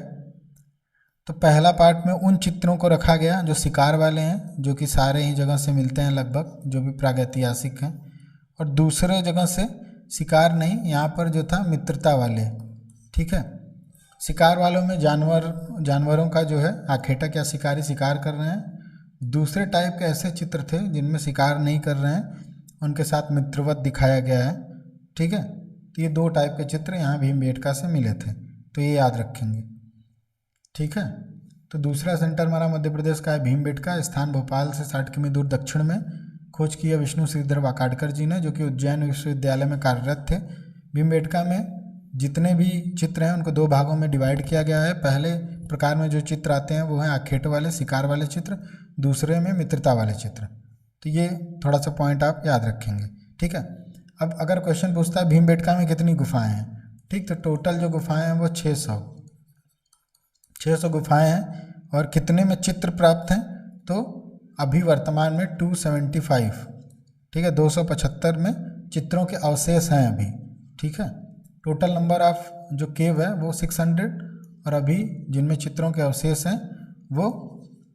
तो पहला पार्ट में उन चित्रों को रखा गया जो शिकार वाले हैं, जो कि सारे ही जगह से मिलते हैं लगभग, जो भी प्रागैतिहासिक हैं, और दूसरे जगह से शिकार नहीं, यहाँ पर जो था मित्रता वाले। ठीक है, शिकार वालों में जानवरों का जो है आखेटक या शिकारी शिकार कर रहे हैं। दूसरे टाइप के ऐसे चित्र थे जिनमें शिकार नहीं कर रहे हैं, उनके साथ मित्रवत दिखाया गया है। ठीक है, तो ये 2 टाइप के चित्र यहाँ भीमबेटका से मिले थे, तो ये याद रखेंगे। ठीक है, तो दूसरा सेंटर हमारा मध्य प्रदेश का है भीमबेटका, स्थान भोपाल से 60 किमी दूर दक्षिण में। खोज की है विष्णु श्रीधर वाकाडकर जी ने, जो कि उज्जैन विश्वविद्यालय में कार्यरत थे। भीमबेटका में जितने भी चित्र हैं उनको 2 भागों में डिवाइड किया गया है। पहले प्रकार में जो चित्र आते हैं वो हैं आखेट वाले शिकार वाले चित्र, दूसरे में मित्रता वाले चित्र। तो ये थोड़ा सा पॉइंट आप याद रखेंगे। ठीक है, अब अगर क्वेश्चन पूछता है भीमबेटका में कितनी गुफाएं हैं, ठीक, तो टोटल जो गुफाएं हैं वो 600 गुफाएं हैं। और कितने में चित्र प्राप्त हैं, तो अभी वर्तमान में 275, ठीक है, 275 में चित्रों के अवशेष हैं अभी। ठीक है, टोटल नंबर ऑफ जो केव है वो 600 और अभी जिनमें चित्रों के अवशेष हैं वो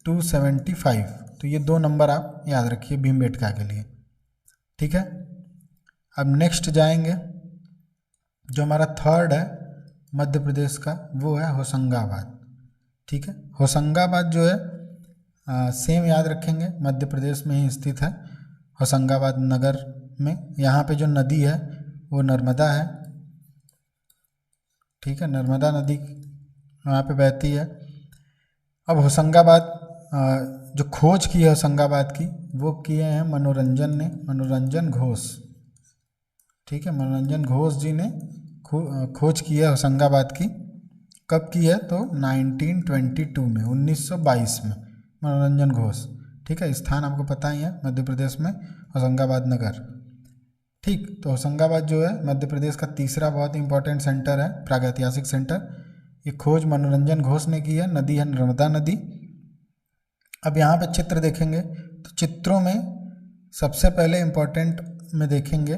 275। तो ये 2 नंबर आप याद रखिए भीमबेटका के लिए। ठीक है, अब नेक्स्ट जाएंगे, जो हमारा थर्ड है मध्य प्रदेश का वो है होशंगाबाद। ठीक है, होशंगाबाद जो है सेम याद रखेंगे, मध्य प्रदेश में ही स्थित है होशंगाबाद नगर में। यहाँ पे जो नदी है वो नर्मदा है। ठीक है, नर्मदा नदी वहाँ पे बहती है। अब होशंगाबाद जो खोज की है होशंगाबाद की वो किए हैं मनोरंजन घोष। ठीक है, मनोरंजन घोष जी ने खोज की है होशंगाबाद की। कब की है, तो 1922 में, 1922 में मनोरंजन घोष। ठीक है, स्थान आपको पता ही है मध्य प्रदेश में होशंगाबाद नगर। ठीक, तो होशंगाबाद जो है मध्य प्रदेश का तीसरा बहुत इंपॉर्टेंट सेंटर है, प्रागैतिहासिक सेंटर। ये खोज मनोरंजन घोष ने की है। नदी है नर्मदा नदी। अब यहाँ पे चित्र देखेंगे तो चित्रों में सबसे पहले इम्पोर्टेंट में देखेंगे।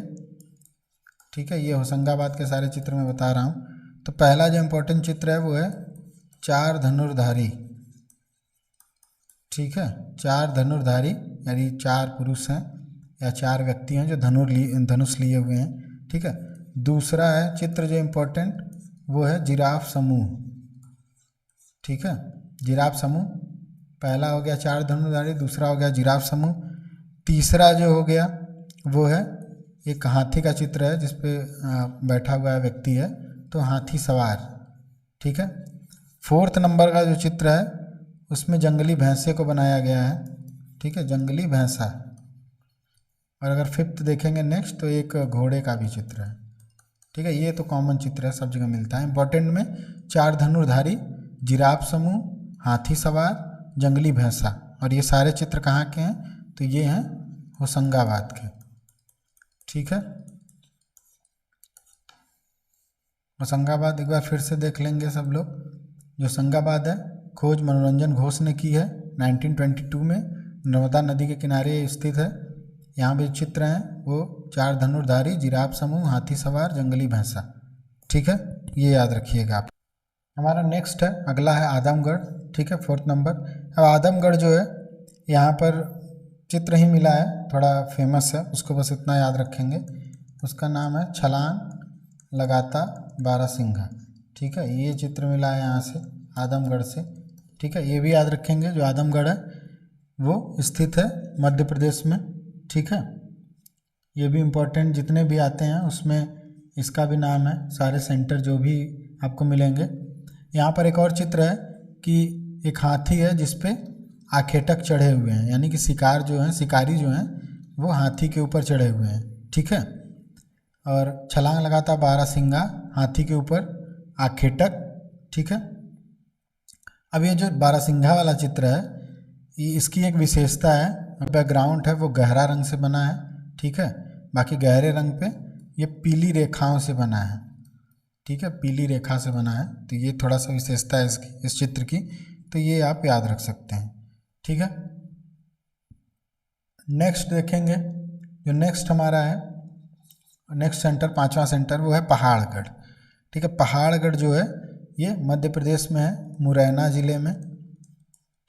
ठीक है, ये होशंगाबाद के सारे चित्र मैं बता रहा हूँ। तो पहला जो इम्पोर्टेंट चित्र है वो है 4 धनुर्धारी। ठीक है, 4 धनुर्धारी यानी 4 पुरुष हैं या 4 व्यक्ति हैं जो धनुष लिए हुए हैं। ठीक है, दूसरा है चित्र जो इम्पोर्टेंट वो है जिराफ समूह। ठीक है, जिराफ समूह पहला हो गया 4 धनुर्धारी, दूसरा हो गया जिराफ समूह। तीसरा जो हो गया वो है एक हाथी का चित्र है जिसपे बैठा हुआ व्यक्ति है, तो हाथी सवार। ठीक है, 4th नंबर का जो चित्र है उसमें जंगली भैंसे को बनाया गया है। ठीक है, जंगली भैंसा। और अगर 5th देखेंगे नेक्स्ट, तो एक घोड़े का भी चित्र है। ठीक है, ये तो कॉमन चित्र है, सब जगह मिलता है। इंपॉर्टेंट में 4 धनुर्धारी, जिराफ समूह, हाथी सवार, जंगली भैंसा, और ये सारे चित्र कहाँ के हैं, तो ये हैं होशंगाबाद के। ठीक है, होशंगाबाद एक बार फिर से देख लेंगे सब लोग। जो होशंगाबाद है, खोज मनोरंजन घोष ने की है 1922 में, नर्मदा नदी के किनारे स्थित है। यहाँ पे चित्र हैं वो 4 धनुर्धारी, जिराफ समूह, हाथी सवार, जंगली भैंसा। ठीक है, ये याद रखिएगा आप। हमारा नेक्स्ट है, अगला है आदमगढ़। ठीक है, 4th नंबर। अब आदमगढ़ जो है, यहाँ पर चित्र ही मिला है, थोड़ा फेमस है, उसको बस इतना याद रखेंगे। उसका नाम है छलांग लगाता बारहसिंघा। ठीक है, ये चित्र मिला है यहाँ से आदमगढ़ से। ठीक है, ये भी याद रखेंगे। जो आदमगढ़ है वो स्थित है मध्य प्रदेश में। ठीक है, ये भी इम्पोर्टेंट, जितने भी आते हैं उसमें इसका भी नाम है, सारे सेंटर जो भी आपको मिलेंगे। यहाँ पर एक और चित्र है कि एक हाथी है जिस पे आखेटक चढ़े हुए हैं, यानी कि शिकार जो हैं, शिकारी जो हैं वो हाथी के ऊपर चढ़े हुए हैं। ठीक है, और छलांग लगाता बारहसिंघा, हाथी के ऊपर आखेटक। ठीक है, अब ये जो बारहसिंघा वाला चित्र है, ये इसकी एक विशेषता है, बैकग्राउंड है वो गहरा रंग से बना है। ठीक है, बाकी गहरे रंग पे ये पीली रेखाओं से बना है। ठीक है, पीली रेखा से बना है, तो ये थोड़ा सा विशेषता है इसकी, इस चित्र की, तो ये आप याद रख सकते हैं। ठीक है, नेक्स्ट देखेंगे। जो नेक्स्ट हमारा है, नेक्स्ट सेंटर, 5वां सेंटर, वो है पहाड़गढ़। ठीक है, पहाड़गढ़ जो है ये मध्य प्रदेश में है, मुरैना ज़िले में।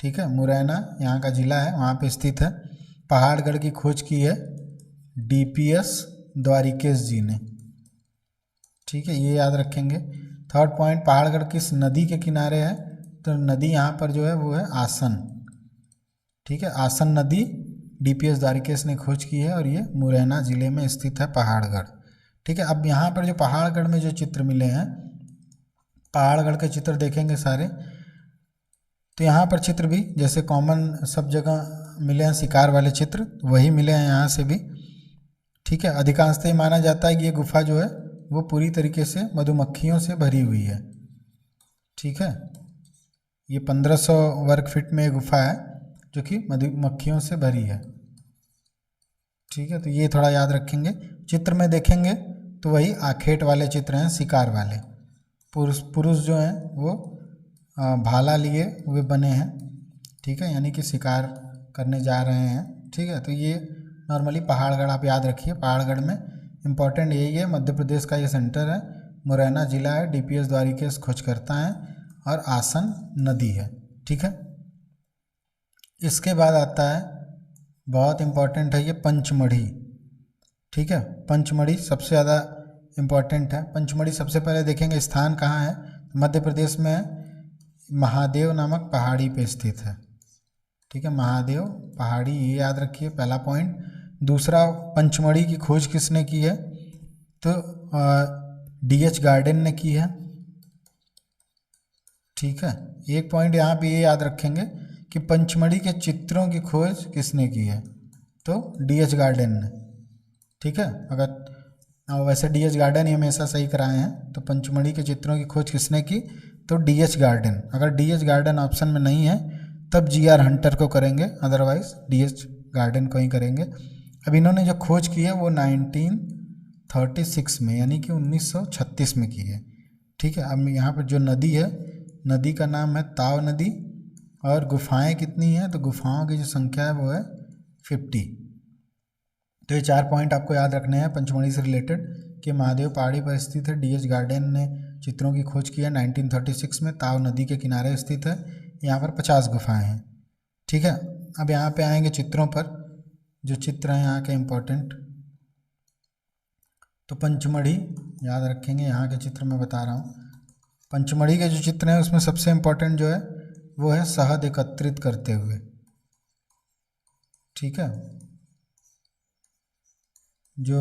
ठीक है, मुरैना यहाँ का ज़िला है, वहाँ पे स्थित है। पहाड़गढ़ की खोज की है DPS द्वारिकेश जी ने। ठीक है, ये याद रखेंगे। 3rd पॉइंट, पहाड़गढ़ किस नदी के किनारे है, तो नदी यहाँ पर जो है वो है आसन। ठीक है, आसन नदी DPS द्वारिकेश ने खोज की है और ये मुरैना ज़िले में स्थित है पहाड़गढ़। ठीक है, अब यहाँ पर जो पहाड़गढ़ में जो चित्र मिले हैं, पहाड़गढ़ के चित्र देखेंगे सारे, तो यहाँ पर चित्र भी जैसे कॉमन सब जगह मिले हैं शिकार वाले चित्र, वही मिले हैं यहाँ से भी। ठीक है, अधिकांशतः ये माना जाता है कि ये गुफा जो है वो पूरी तरीके से मधुमक्खियों से भरी हुई है। ठीक है, ये 1500 वर्ग फीट में गुफा है जो कि मधुमक्खियों से भरी है। ठीक है, तो ये थोड़ा याद रखेंगे। चित्र में देखेंगे तो वही आखेट वाले चित्र हैं, शिकार वाले। पुरुष जो हैं वो भाला लिए हुए बने हैं। ठीक है, यानी कि शिकार करने जा रहे हैं। ठीक है, तो ये नॉर्मली पहाड़गढ़ आप याद रखिए। पहाड़गढ़ में इम्पॉर्टेंट यही है, मध्य प्रदेश का ये सेंटर है, मुरैना ज़िला है, DPS द्वारिकेश खोज करता है और आसन नदी है। ठीक है, इसके बाद आता है, बहुत इम्पॉर्टेंट है ये, पंचमढ़ी। ठीक है, पंचमढ़ी सबसे ज़्यादा इम्पॉर्टेंट है। पंचमढ़ी सबसे पहले देखेंगे स्थान कहाँ है, मध्य प्रदेश में है, महादेव नामक पहाड़ी पे स्थित है। ठीक है, महादेव पहाड़ी, ये याद रखिए, पहला पॉइंट। दूसरा, पंचमढ़ी की खोज किसने की है, तो DH गार्डन ने की है। ठीक है, एक पॉइंट यहाँ पे ये याद रखेंगे कि पंचमढ़ी के चित्रों की खोज किसने की है, तो DH गार्डन ने। ठीक है, अगर वैसे DH गार्डन ही हमेशा सही कराए हैं, तो पंचमढ़ी के चित्रों की खोज किसने की, तो DH गार्डन। अगर DH गार्डन ऑप्शन में नहीं है तब GR हंटर को करेंगे, अदरवाइज DH गार्डन को ही करेंगे। अब इन्होंने जो खोज की है वो 1936 में, यानी कि 1936 में की है। ठीक है, अब यहाँ पर जो नदी है, नदी का नाम है ताव नदी, और गुफाएं कितनी हैं, तो गुफाओं की जो संख्या है वो है 50। तो ये 4 पॉइंट आपको याद रखने हैं पंचमढ़ी से रिलेटेड, कि महादेव पहाड़ी पर स्थित है, DH गार्डन ने चित्रों की खोज की है 1936 में, ताव नदी के किनारे स्थित है, यहाँ पर 50 गुफाएं हैं। ठीक है, अब यहाँ पे आएंगे चित्रों पर, जो चित्र हैं यहाँ के इम्पोर्टेंट, तो पंचमढ़ी याद रखेंगे। यहाँ के चित्र मैं बता रहा हूँ, पंचमढ़ी के जो चित्र हैं उसमें सबसे इम्पोर्टेंट जो है वो है शहद एकत्रित करते हुए। ठीक है, जो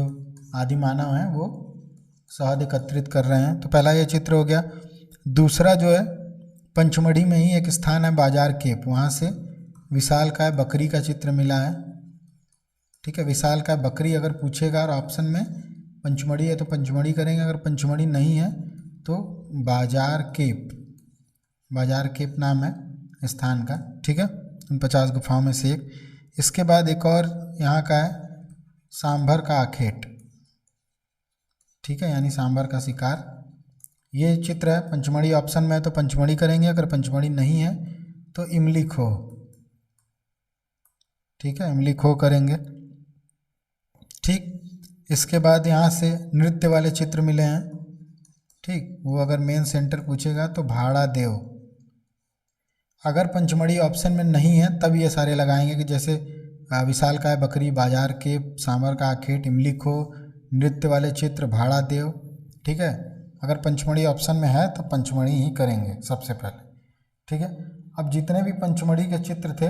आदि मानव हैं वो शहद एकत्रित कर रहे हैं, तो पहला ये चित्र हो गया। दूसरा जो है, पंचमढ़ी में ही एक स्थान है बाजार केप, वहाँ से विशालकाय बकरी का चित्र मिला है। ठीक है, विशालकाय बकरी अगर पूछेगा और ऑप्शन में पंचमढ़ी है तो पंचमढ़ी करेंगे, अगर पंचमढ़ी नहीं है तो बाजार केप, बाजार केप नाम है स्थान का। ठीक है, उन 50 गुफाओं में से एक। इसके बाद एक और यहाँ का है सांभर का आखेट, ठीक है, यानी सांभर का शिकार। ये चित्र है, पंचमढ़ी ऑप्शन में है तो पंचमढ़ी करेंगे, अगर पंचमढ़ी नहीं है तो इमली खो, ठीक है, इमली खो करेंगे। ठीक, इसके बाद यहाँ से नृत्य वाले चित्र मिले हैं, ठीक, वो अगर मेन सेंटर पूछेगा तो भाड़ा देव। अगर पंचमढ़ी ऑप्शन में नहीं है तब ये सारे लगाएंगे कि जैसे विशाल का है बकरी, बाजार के, सांभर का आखेट, इमली खो, नृत्य वाले चित्र, भाड़ा देव, ठीक है। अगर पंचमढ़ी ऑप्शन में है तो पंचमढ़ी ही करेंगे सबसे पहले, ठीक है। अब जितने भी पंचमढ़ी के चित्र थे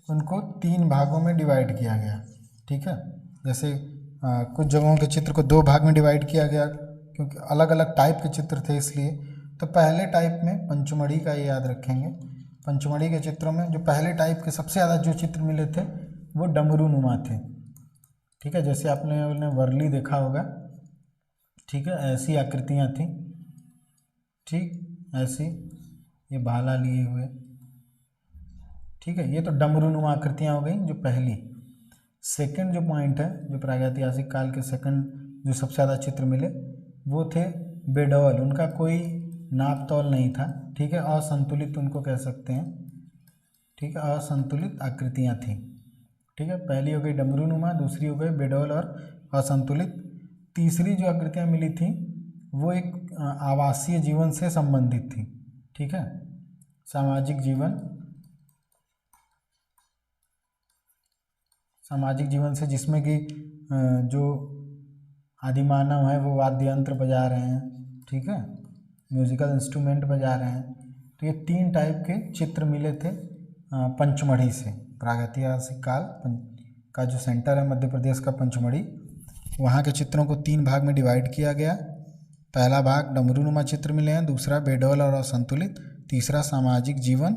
उनको 3 भागों में डिवाइड किया गया, ठीक है। जैसे कुछ जगहों के चित्र को 2 भाग में डिवाइड किया गया क्योंकि अलग अलग टाइप के चित्र थे इसलिए। तो पहले टाइप में पंचमढ़ी का ये याद रखेंगे, पंचमढ़ी के चित्रों में जो पहले टाइप के सबसे ज़्यादा जो चित्र मिले थे वो डमरू नुमा थे, ठीक है। जैसे आपने वर्ली देखा होगा, ठीक है, ऐसी आकृतियाँ थी, ठीक, ऐसी, ये भाला लिए हुए, ठीक है। ये तो डमरू नुमा आकृतियाँ हो गई जो पहली। सेकंड जो पॉइंट है, जो प्रागैतिहासिक काल के सेकंड जो सबसे ज़्यादा चित्र मिले वो थे बेडौल, उनका कोई नाप तौल नहीं था, ठीक है, असंतुलित उनको कह सकते हैं, ठीक है, असंतुलित आकृतियाँ थीं, ठीक है। पहली हो गई डमरू नुमा, दूसरी हो गई बेडौल और असंतुलित। तीसरी जो आकृतियाँ मिली थी वो एक आवासीय जीवन से संबंधित थी, ठीक है, सामाजिक जीवन से, जिसमें कि जो आदिमानव है वो वाद्य यंत्र बजा रहे हैं, ठीक है, म्यूजिकल इंस्ट्रूमेंट बजा रहे हैं। तो ये 3 टाइप के चित्र मिले थे पंचमढ़ी से। प्रागैतिहासिक काल का जो सेंटर है मध्य प्रदेश का पंचमढ़ी, वहाँ के चित्रों को 3 भाग में डिवाइड किया गया। पहला भाग डमरूनुमा चित्र मिले हैं, दूसरा बेडौल और असंतुलित, तीसरा सामाजिक जीवन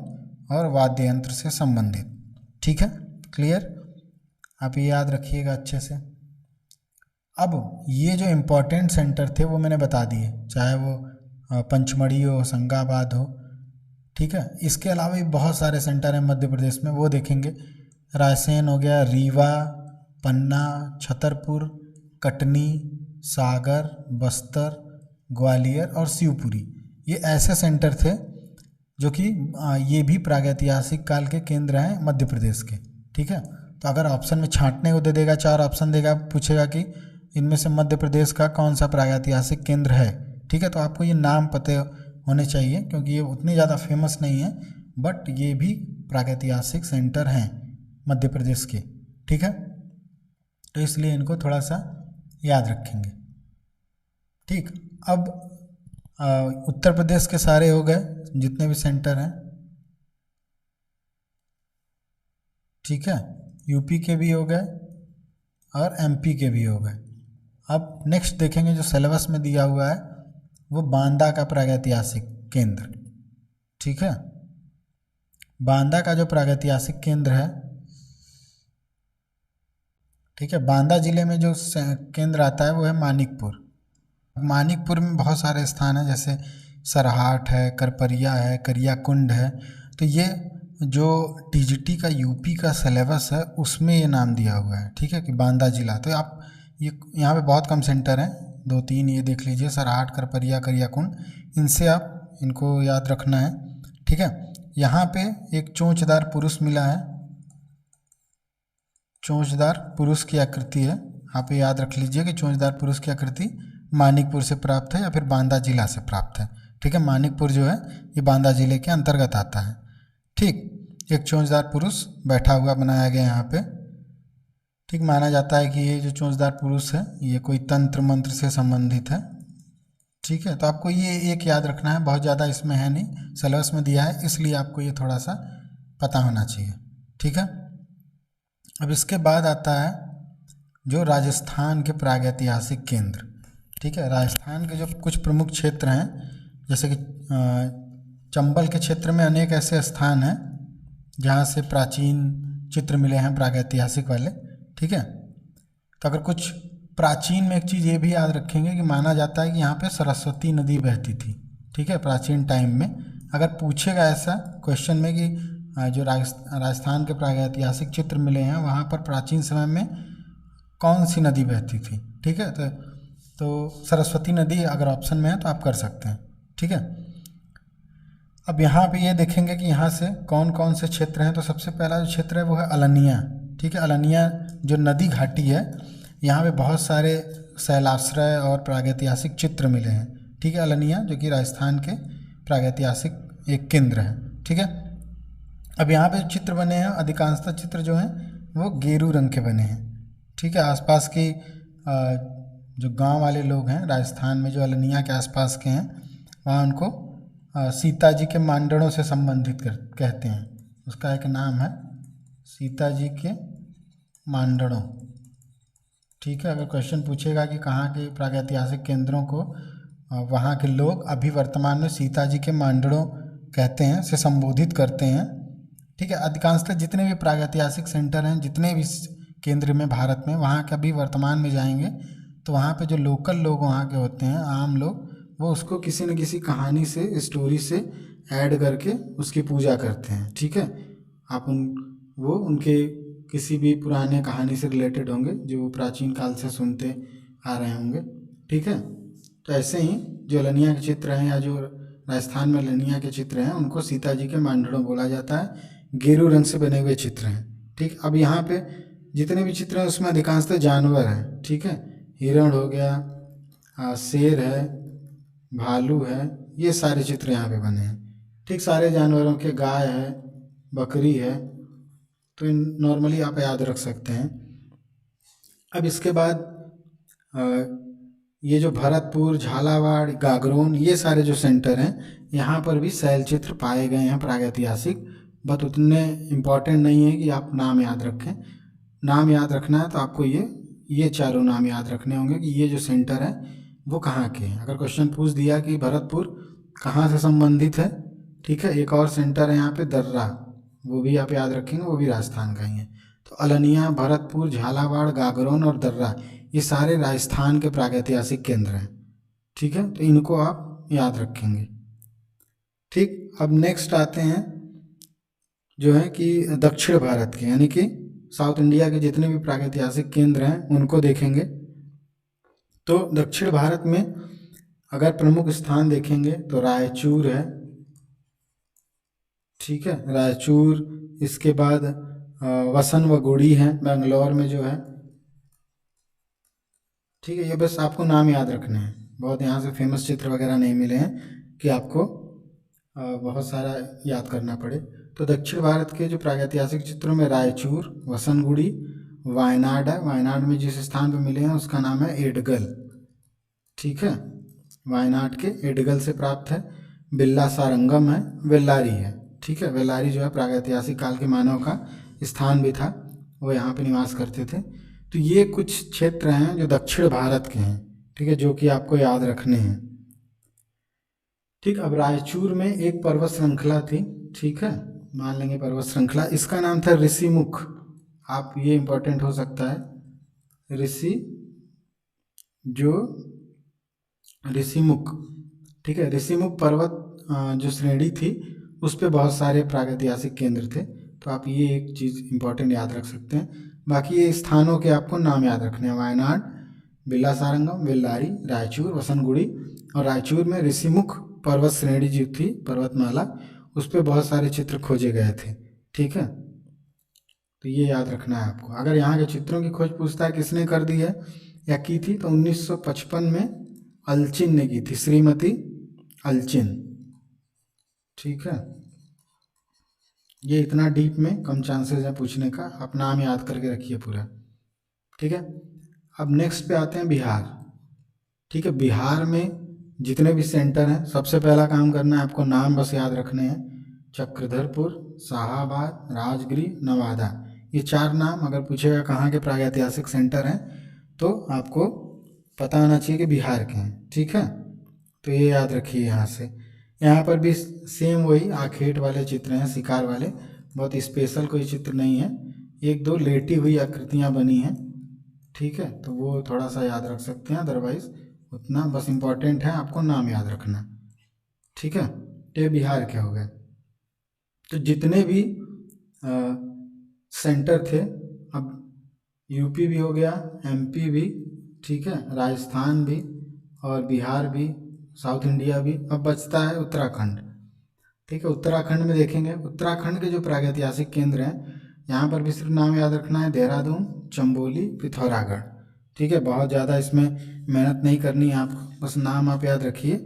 और वाद्य यंत्र से संबंधित, ठीक है, क्लियर। आप ये याद रखिएगा अच्छे से। अब ये जो इम्पोर्टेंट सेंटर थे वो मैंने बता दिए, चाहे वो पंचमढ़ी हो, होशंगाबाद हो, ठीक है। इसके अलावा भी बहुत सारे सेंटर हैं मध्य प्रदेश में, वो देखेंगे। रायसेन हो गया, रीवा, पन्ना, छतरपुर, कटनी, सागर, बस्तर, ग्वालियर और शिवपुरी, ये ऐसे सेंटर थे जो कि ये भी प्रागैतिहासिक काल के केंद्र हैं मध्य प्रदेश के, ठीक है। तो अगर ऑप्शन में छांटने को दे देगा, 4 ऑप्शन देगा, पूछेगा कि इनमें से मध्य प्रदेश का कौन सा प्रागैतिहासिक केंद्र है, ठीक है, तो आपको ये नाम पते होने चाहिए क्योंकि ये उतने ज़्यादा फेमस नहीं है, बट ये भी प्रागैतिहासिक सेंटर हैं मध्य प्रदेश के, ठीक है। तो इसलिए इनको थोड़ा सा याद रखेंगे, ठीक। अब उत्तर प्रदेश के सारे हो गए जितने भी सेंटर हैं, ठीक है, यूपी के भी हो गए और एमपी के भी हो गए। अब नेक्स्ट देखेंगे जो सिलेबस में दिया हुआ है वो बांदा का प्रागैतिहासिक केंद्र, ठीक है। बांदा का जो प्रागैतिहासिक केंद्र है, ठीक है, बांदा जिले में जो केंद्र आता है वो है मानिकपुर। मानिकपुर में बहुत सारे स्थान हैं, जैसे सरहाट है, करपरिया है, करियाकुंड है। तो ये जो टीजीटी का यूपी का सिलेबस है उसमें ये नाम दिया हुआ है, ठीक है, कि बांदा जिला। तो आप ये यहाँ पे बहुत कम सेंटर हैं, 2-3 ये देख लीजिए, सरहाट, करपरिया, करियाकुंड, इनसे आप इनको याद रखना है, ठीक है। यहाँ पे एक चोंचदार पुरुष मिला है, चोंचदार पुरुष की आकृति है, आप ये याद रख लीजिए कि चोंचदार पुरुष की आकृति मानिकपुर से प्राप्त है या फिर बांदा जिला से प्राप्त है, ठीक है। मानिकपुर जो है ये बांदा जिले के अंतर्गत आता है, ठीक। एक चोंचदार पुरुष बैठा हुआ बनाया गया यहाँ पे, ठीक। माना जाता है कि ये जो चोंचदार पुरुष है ये कोई तंत्र मंत्र से संबंधित है, ठीक है। तो आपको ये एक याद रखना है, बहुत ज़्यादा इसमें है नहीं, सिलेबस में दिया है इसलिए आपको ये थोड़ा सा पता होना चाहिए, ठीक है। अब इसके बाद आता है जो राजस्थान के प्रागैतिहासिक केंद्र, ठीक है। राजस्थान के जो कुछ प्रमुख क्षेत्र हैं, जैसे कि चंबल के क्षेत्र में अनेक ऐसे स्थान हैं जहाँ से प्राचीन चित्र मिले हैं प्रागैतिहासिक वाले, ठीक है। तो अगर कुछ प्राचीन में एक चीज़ ये भी याद रखेंगे कि माना जाता है कि यहाँ पे सरस्वती नदी बहती थी, ठीक है, प्राचीन टाइम में। अगर पूछेगा ऐसा क्वेश्चन में कि जो राजस्थान के प्रागैतिहासिक चित्र मिले हैं वहाँ पर प्राचीन समय में कौन सी नदी बहती थी। ठीक है, तो सरस्वती नदी अगर ऑप्शन में है तो आप कर सकते हैं। ठीक है, अब यहाँ पे ये देखेंगे कि यहाँ से कौन कौन से क्षेत्र हैं। तो सबसे पहला जो क्षेत्र है वो है अलनिया। ठीक है, अलनिया जो नदी घाटी है, यहाँ पे बहुत सारे शैलाश्रय और प्रागैतिहासिक चित्र मिले हैं। ठीक है, अलनिया जो कि राजस्थान के प्रागैतिहासिक एक केंद्र है। ठीक है, अब यहाँ पे चित्र बने हैं, अधिकांशतः चित्र जो हैं वो गेरू रंग के बने हैं। ठीक है, आसपास की जो गांव वाले लोग हैं राजस्थान में, जो अलनिया के आसपास के हैं, वहाँ उनको सीता जी के मांडड़ों से संबंधित कहते हैं। उसका एक नाम है सीता जी के मांडड़ों। ठीक है, अगर क्वेश्चन पूछेगा कि कहाँ के प्रागैतिहासिक केंद्रों को वहाँ के लोग अभी वर्तमान में सीता जी के मांडड़ों कहते हैं, से संबोधित करते हैं। ठीक है, अधिकांशतः जितने भी प्रागैतिहासिक सेंटर हैं, जितने भी केंद्र में भारत में, वहाँ के अभी वर्तमान में जाएंगे तो वहाँ पे जो लोकल लोग वहाँ के होते हैं, आम लोग, वो उसको किसी न किसी कहानी से, स्टोरी से ऐड करके उसकी पूजा करते हैं। ठीक है, आप वो उनके किसी भी पुराने कहानी से रिलेटेड होंगे जो वो प्राचीन काल से सुनते आ रहे होंगे। ठीक है, तो ऐसे ही जो अलनिया के चित्र हैं या जो राजस्थान में अलनिया के चित्र हैं उनको सीता जी के मांडड़ों बोला जाता है। गेरू रंग से बने हुए चित्र हैं। ठीक, अब यहाँ पे जितने भी चित्र हैं उसमें अधिकांशतः जानवर हैं। ठीक है, हिरण हो गया, शेर है, भालू है, ये सारे चित्र यहाँ पे बने हैं। ठीक, सारे जानवरों के, गाय है, बकरी है, तो नॉर्मली आप याद रख सकते हैं। अब इसके बाद ये जो भरतपुर, झालावाड़, गागरोन, ये सारे जो सेंटर हैं, यहाँ पर भी शैल चित्र पाए गए हैं प्रागैतिहासिक, बट उतने इम्पॉर्टेंट नहीं है कि आप नाम याद रखें। नाम याद रखना है तो आपको ये चारों नाम याद रखने होंगे कि ये जो सेंटर है वो कहाँ के हैं। अगर क्वेश्चन पूछ दिया कि भरतपुर कहाँ से संबंधित है, ठीक है, एक और सेंटर है यहाँ पे दर्रा, वो भी आप याद रखेंगे, वो भी राजस्थान का ही है। तो अलनिया, भरतपुर, झालावाड़, गागरोन और दर्रा, ये सारे राजस्थान के प्रागैतिहासिक केंद्र हैं। ठीक है, तो इनको आप याद रखेंगे। ठीक, अब नेक्स्ट आते हैं जो है कि दक्षिण भारत के, यानी कि साउथ इंडिया के जितने भी प्रागैतिहासिक केंद्र हैं उनको देखेंगे। तो दक्षिण भारत में अगर प्रमुख स्थान देखेंगे तो रायचूर है। ठीक है, रायचूर, इसके बाद वसन व गुड़ी है बेंगलोर में जो है। ठीक है, ये बस आपको नाम याद रखने हैं, बहुत यहाँ से फेमस चित्र वगैरह नहीं मिले हैं कि आपको बहुत सारा याद करना पड़े। तो दक्षिण भारत के जो प्रागैतिहासिक चित्रों में रायचूर, वसनगुड़ी, वायनाड है। वायनाड में जिस स्थान पर मिले हैं उसका नाम है एडगल। ठीक है, वायनाड के एडगल से प्राप्त है। बिल्ला सारंगम है, वेल्लारी है। ठीक है, वेल्लारी जो है प्रागैतिहासिक काल के मानव का स्थान भी था, वो यहाँ पे निवास करते थे। तो ये कुछ क्षेत्र हैं जो दक्षिण भारत के हैं। ठीक है, जो कि आपको याद रखने हैं। ठीक, अब रायचूर में एक पर्वत श्रृंखला थी। ठीक है, मान लेंगे पर्वत श्रृंखला, इसका नाम था ऋषिमुख। आप ये इंपॉर्टेंट हो सकता है, ऋषिमुख। ठीक है, ऋषिमुख पर्वत जो श्रेणी थी उस पे बहुत सारे प्रागैतिहासिक केंद्र थे। तो आप ये एक चीज़ इंपॉर्टेंट याद रख सकते हैं। बाकी ये स्थानों के आपको नाम याद रखने हैं, वायनाड, बिल्ला सारंगम, वेल्लारी, रायचूर, वसनगुड़ी। और रायचूर में ऋषिमुख पर्वत श्रेणी जो थी, पर्वतमाला, उस पर बहुत सारे चित्र खोजे गए थे। ठीक है, तो ये याद रखना है आपको। अगर यहाँ के चित्रों की खोज पूछता है किसने कर दी है या की थी, तो 1955 में अलचिन ने की थी, श्रीमती अलचिन। ठीक है, ये इतना डीप में कम चांसेस है पूछने का, आप नाम याद करके रखिए पूरा। ठीक है, अब नेक्स्ट पे आते हैं बिहार। ठीक है, बिहार में जितने भी सेंटर हैं, सबसे पहला काम करना है आपको नाम बस याद रखने हैं। चक्रधरपुर, शाहाबाद, राजगीर, नवादा, ये 4 नाम अगर पूछेगा कहाँ के प्रागैतिहासिक सेंटर हैं तो आपको पता होना चाहिए कि बिहार के हैं। ठीक है, तो ये याद रखिए। यहाँ से यहाँ पर भी सेम वही आखेट वाले चित्र हैं, शिकार वाले, बहुत स्पेशल कोई चित्र नहीं है। 1-2 लेटी हुई आकृतियाँ बनी हैं। ठीक है, तो वो थोड़ा सा याद रख सकते हैं, अदरवाइज उतना बस इम्पॉर्टेंट है आपको नाम याद रखना। ठीक है, ये बिहार के हो गए। तो जितने भी सेंटर थे। अब यूपी भी हो गया, एमपी भी, ठीक है, राजस्थान भी और बिहार भी, साउथ इंडिया भी। अब बचता है उत्तराखंड, ठीक है। उत्तराखंड में देखेंगे, उत्तराखंड के जो प्रागैतिहासिक केंद्र हैं, यहाँ पर भी सिर्फ नाम याद रखना है, देहरादून, चंबोली, पिथौरागढ़, ठीक है। बहुत ज़्यादा इसमें मेहनत नहीं करनी है आपको, बस नाम आप याद रखिए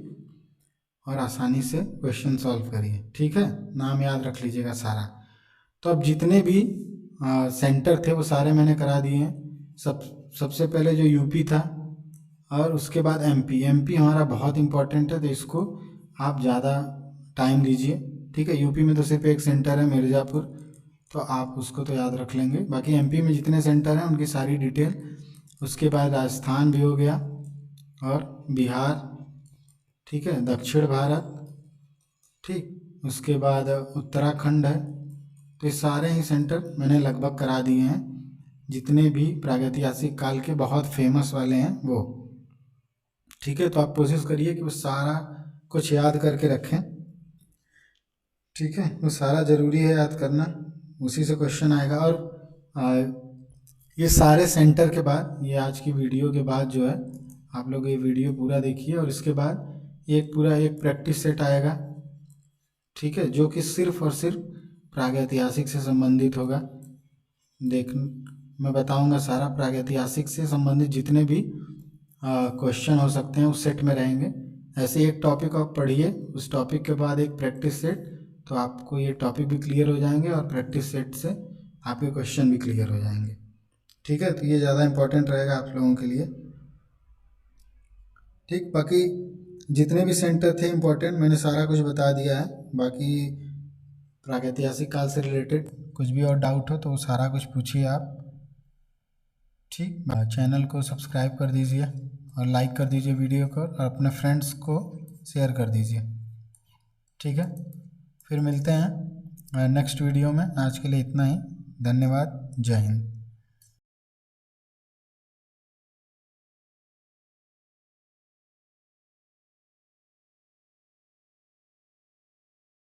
और आसानी से क्वेश्चन सॉल्व करिए, ठीक है। नाम याद रख लीजिएगा सारा। तो अब जितने भी सेंटर थे वो सारे मैंने करा दिए हैं। सबसे पहले जो यूपी था और उसके बाद एमपी। एमपी हमारा बहुत इंपॉर्टेंट है, तो इसको आप ज़्यादा टाइम दीजिए, ठीक है। यूपी में तो सिर्फ एक सेंटर है, मिर्ज़ापुर, तो आप उसको तो याद रख लेंगे। बाकी एमपी में जितने सेंटर हैं उनकी सारी डिटेल। उसके बाद राजस्थान भी हो गया और बिहार, ठीक है, दक्षिण भारत, ठीक। उसके बाद उत्तराखंड है। तो ये सारे ही सेंटर मैंने लगभग करा दिए हैं, जितने भी प्रागैतिहासिक काल के बहुत फेमस वाले हैं वो, ठीक है। तो आप कोशिश करिए कि वो सारा कुछ याद करके रखें, ठीक है। वो सारा ज़रूरी है याद करना, उसी से क्वेश्चन आएगा। और ये सारे सेंटर के बाद, ये आज की वीडियो के बाद जो है, आप लोग ये वीडियो पूरा देखिए और इसके बाद एक पूरा एक प्रैक्टिस सेट आएगा, ठीक है, जो कि सिर्फ और सिर्फ प्रागैतिहासिक से संबंधित होगा। मैं बताऊंगा सारा प्रागैतिहासिक से संबंधित जितने भी क्वेश्चन हो सकते हैं उस सेट में रहेंगे। ऐसे एक टॉपिक आप पढ़िए, उस टॉपिक के बाद एक प्रैक्टिस सेट, तो आपको ये टॉपिक भी क्लियर हो जाएंगे और प्रैक्टिस सेट से आपके क्वेश्चन भी क्लियर हो जाएंगे, ठीक है। तो ये ज़्यादा इम्पोर्टेंट रहेगा आप लोगों के लिए, ठीक। बाकी जितने भी सेंटर थे इम्पोर्टेंट मैंने सारा कुछ बता दिया है। बाकी प्रागैतिहासिक काल से रिलेटेड कुछ भी और डाउट हो तो सारा कुछ पूछिए आप, ठीक। चैनल को सब्सक्राइब कर दीजिए और लाइक कर दीजिए वीडियो को और अपने फ्रेंड्स को शेयर कर दीजिए, ठीक है। फिर मिलते हैं नेक्स्ट वीडियो में। आज के लिए इतना ही, धन्यवाद, जय हिंद।